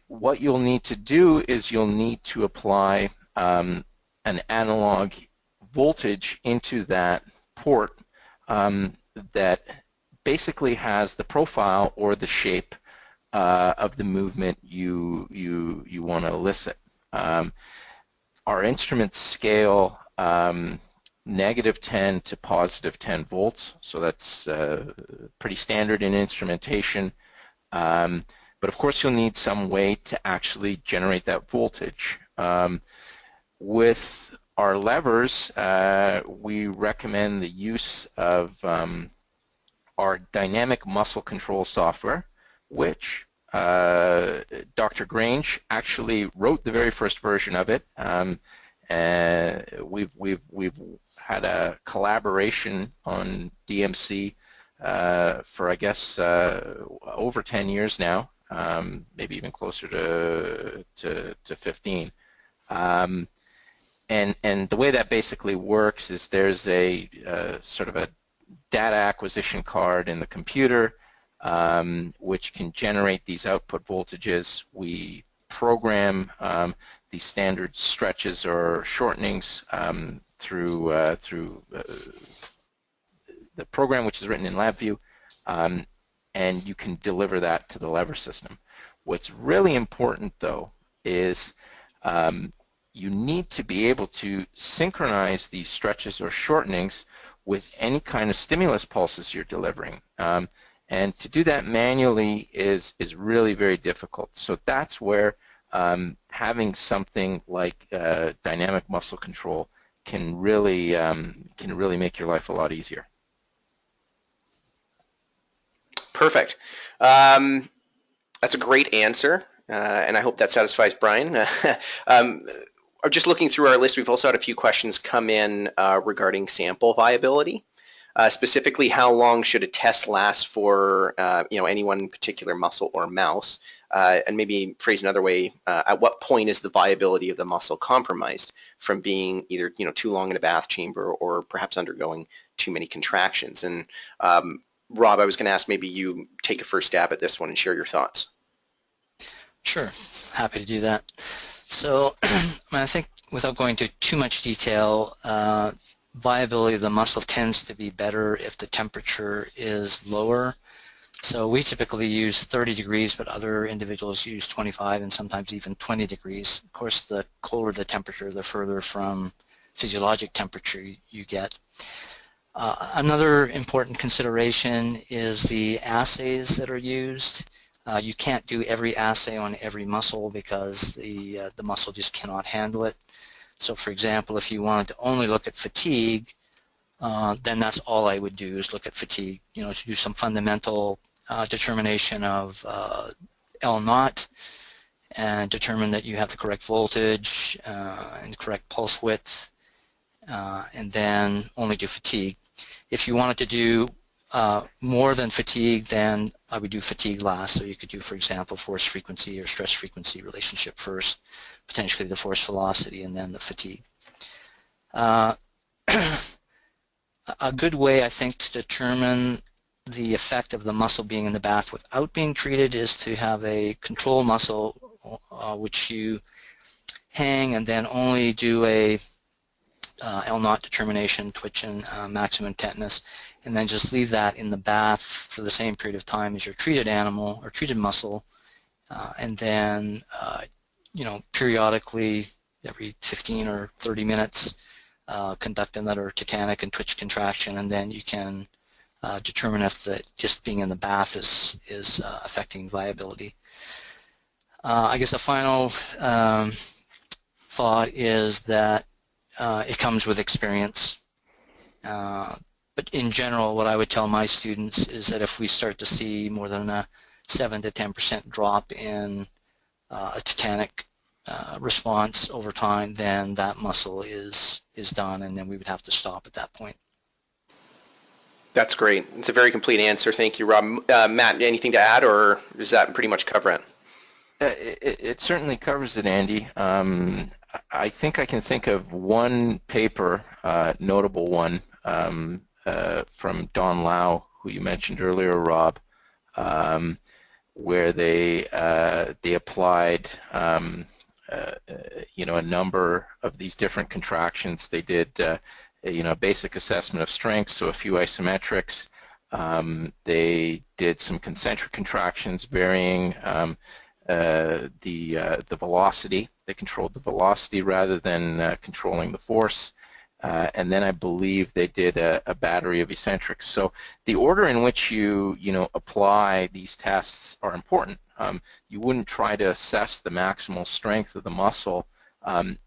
What you'll need to do is you'll need to apply an analog voltage into that port that basically has the profile or the shape of the movement you want to elicit. Our instruments scale -10 to +10 volts, so that's pretty standard in instrumentation. But of course you'll need some way to actually generate that voltage. With our levers, we recommend the use of our dynamic muscle control software, which Dr. Grange actually wrote the very first version of it. We've had a collaboration on DMC for, I guess, over 10 years now, maybe even closer to 15. And the way that basically works is there's a sort of a data acquisition card in the computer which can generate these output voltages. We program these standard stretches or shortenings through the program, which is written in LabVIEW, and you can deliver that to the lever system. What's really important, though, is you need to be able to synchronize these stretches or shortenings with any kind of stimulus pulses you're delivering. And to do that manually is really very difficult. So that's where having something like dynamic muscle control can really make your life a lot easier. Perfect. That's a great answer, and I hope that satisfies Brian. Just looking through our list, we've also had a few questions come in regarding sample viability. Specifically, how long should a test last for any one particular muscle or mouse? And maybe phrase another way, at what point is the viability of the muscle compromised from being either too long in a bath chamber or perhaps undergoing too many contractions? And Rob, I was going to ask maybe you take a first stab at this one and share your thoughts. Sure, happy to do that. So I think without going into too much detail, viability of the muscle tends to be better if the temperature is lower. So we typically use 30 degrees, but other individuals use 25 and sometimes even 20 degrees. Of course, the colder the temperature, the further from physiologic temperature you get. Another important consideration is the assays that are used. You can't do every assay on every muscle because the muscle just cannot handle it. So for example, if you wanted to only look at fatigue, then that's all I would do is look at fatigue. To do some fundamental determination of L0 and determine that you have the correct voltage and correct pulse width, and then only do fatigue. If you wanted to do more than fatigue, then I would do fatigue last. So you could do, for example, force frequency or stress frequency relationship first, potentially the force velocity, and then the fatigue. A good way, I think, to determine the effect of the muscle being in the bath without being treated is to have a control muscle which you hang and then only do a L0 determination, twitch and maximum tetanus, and then just leave that in the bath for the same period of time as your treated animal or treated muscle, and then periodically every 15 or 30 minutes conduct another tetanic and twitch contraction, and then you can determine if just being in the bath is affecting viability. I guess a final thought is that it comes with experience. But in general, what I would tell my students is that if we start to see more than a 7 to 10% drop in a tetanic response over time, then that muscle is done, and then we would have to stop at that point. That's great. It's a very complete answer. Thank you, Rob. Matt, anything to add, or does that pretty much cover it? It certainly covers it, Andy. I think I can think of one paper, notable one, from Don Lau, who you mentioned earlier, Rob, where they applied a number of these different contractions. They did a basic assessment of strength, so a few isometrics. They did some concentric contractions varying the velocity. They controlled the velocity rather than controlling the force. And then I believe they did a battery of eccentrics. So the order in which you apply these tests are important. You wouldn't try to assess the maximal strength of the muscle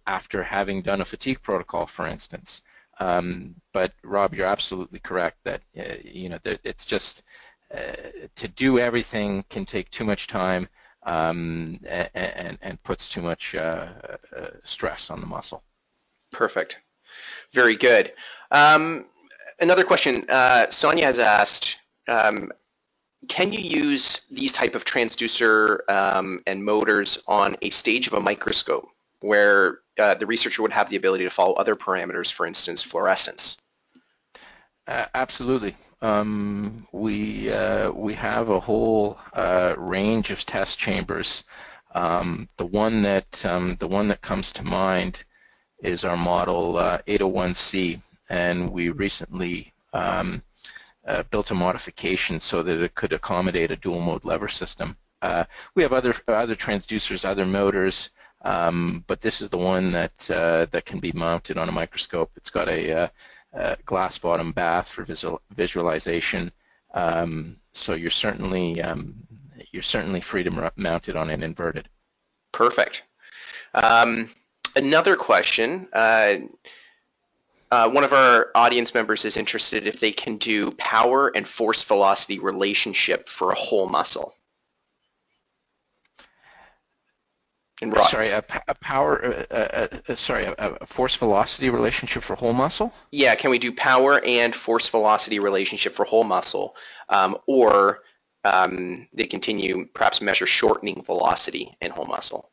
after having done a fatigue protocol, for instance. But Rob, you're absolutely correct that that it's just to do everything can take too much time and puts too much stress on the muscle. Perfect. Very good. Another question. Sonia has asked, can you use these type of transducer and motors on a stage of a microscope where the researcher would have the ability to follow other parameters, for instance, fluorescence? Absolutely. We have a whole range of test chambers. The one that comes to mind is our model 801C, and we recently built a modification so that it could accommodate a dual mode lever system. We have other transducers, other motors, but this is the one that can be mounted on a microscope. It's got a glass bottom bath for visualization, so you're certainly free to mount it on an inverted. Perfect. Another question. One of our audience members is interested if they can do power and force velocity relationship for a whole muscle. Sorry, a force velocity relationship for whole muscle? Yeah, can we do power and force velocity relationship for whole muscle, or they continue perhaps measure shortening velocity in whole muscle?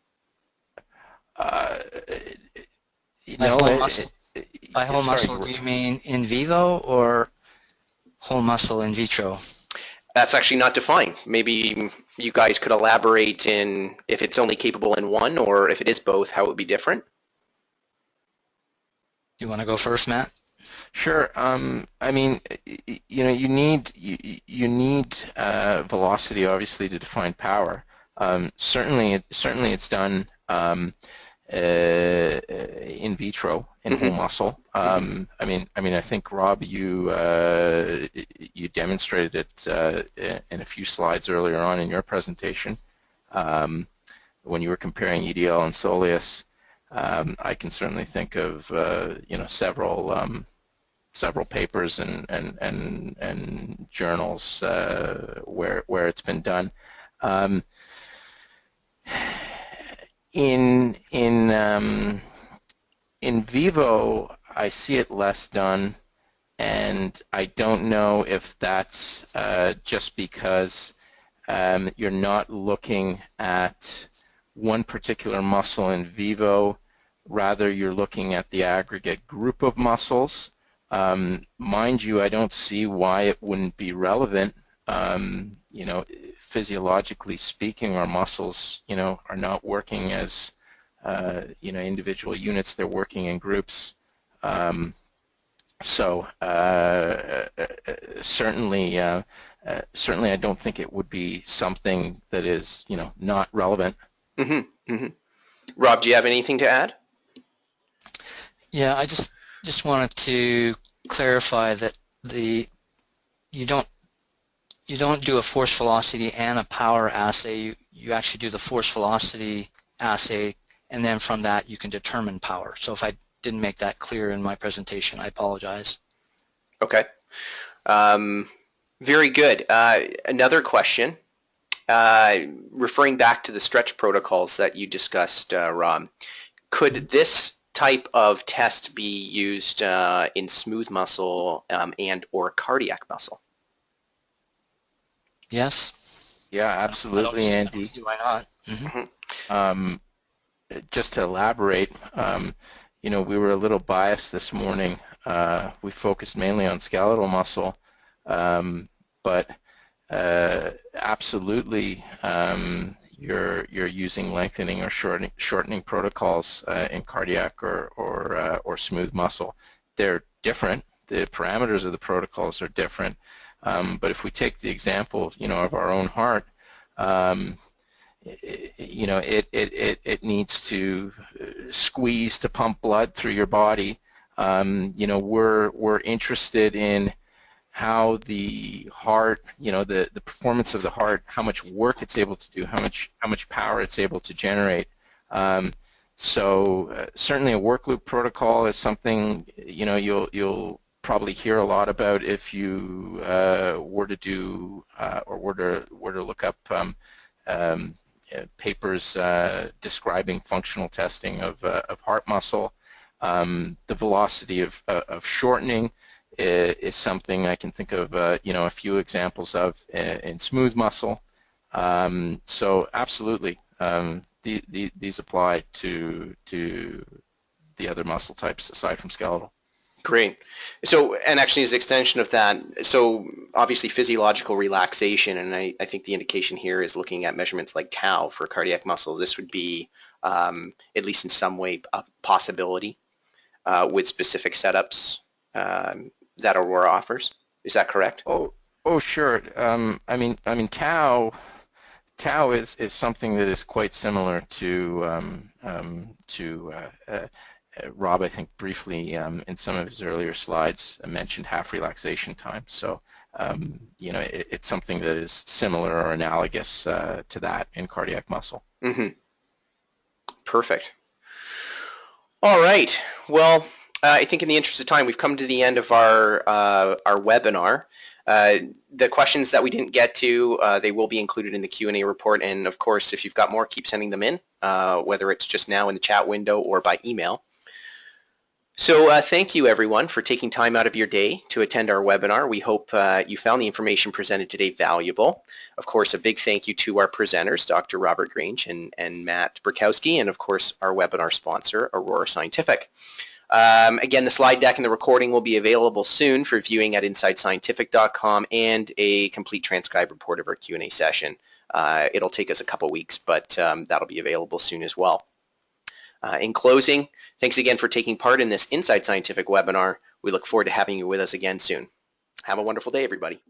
By whole muscle, do you mean in vivo or whole muscle in vitro? That's actually not defined. Maybe you guys could elaborate in if it's only capable in one, or if it is both, how it would be different. Do you want to go first, Matt? Sure. I mean, you need velocity, obviously, to define power. Certainly it's done in vitro in whole muscle. I mean, I think Rob, you demonstrated it in a few slides earlier on in your presentation when you were comparing EDL and soleus. I can certainly think of several papers and journals where it's been done. In vivo, I see it less done, and I don't know if that's just because you're not looking at one particular muscle in vivo, rather you're looking at the aggregate group of muscles. Mind you, I don't see why it wouldn't be relevant. Physiologically speaking, our muscles, are not working as, individual units. They're working in groups. Certainly, I don't think it would be something that is, not relevant. Rob, do you have anything to add? Yeah, I just Just wanted to clarify that you don't do a force velocity and a power assay. You actually do the force velocity assay, and then from that you can determine power. So if I didn't make that clear in my presentation, I apologize. Okay. Very good. Another question, referring back to the stretch protocols that you discussed, Rob, could this type of test be used in smooth muscle and or cardiac muscle? Yes. Yeah, absolutely, Andy. Why not? Mm-hmm. Just to elaborate, we were a little biased this morning. We focused mainly on skeletal muscle, but absolutely, you're using lengthening or shortening protocols in cardiac or smooth muscle. They're different. The parameters of the protocols are different. But if we take the example, of our own heart, it needs to squeeze to pump blood through your body. We're interested in how the heart, the performance of the heart, how much work it's able to do, how much power it's able to generate. So certainly a work loop protocol is something you'll probably hear a lot about if you were to do or were to look up papers describing functional testing of heart muscle. The velocity of shortening is something I can think of a few examples of in smooth muscle. So absolutely, these apply to the other muscle types aside from skeletal. Great. So, and actually as an extension of that, so obviously physiological relaxation, and I think the indication here is looking at measurements like tau for cardiac muscle. This would be, at least in some way, a possibility with specific setups that Aurora offers. Is that correct? Oh, sure. I mean, tau is something that is quite similar to Rob, I think briefly in some of his earlier slides mentioned half relaxation time. So, it's something that is similar or analogous to that in cardiac muscle. Mm-hmm. Perfect. All right. Well, I think in the interest of time, we've come to the end of our webinar. The questions that we didn't get to, they will be included in the Q&A report. And of course, if you've got more, keep sending them in, whether it's just now in the chat window or by email. So thank you, everyone, for taking time out of your day to attend our webinar. We hope you found the information presented today valuable. Of course, a big thank you to our presenters, Dr. Robert Grange and Matt Burkowski, and of course, our webinar sponsor, Aurora Scientific. Again, the slide deck and the recording will be available soon for viewing at insidescientific.com, and a complete transcribed report of our Q&A session. It'll take us a couple weeks, but that'll be available soon as well. In closing, thanks again for taking part in this Inside Scientific webinar. We look forward to having you with us again soon. Have a wonderful day, everybody.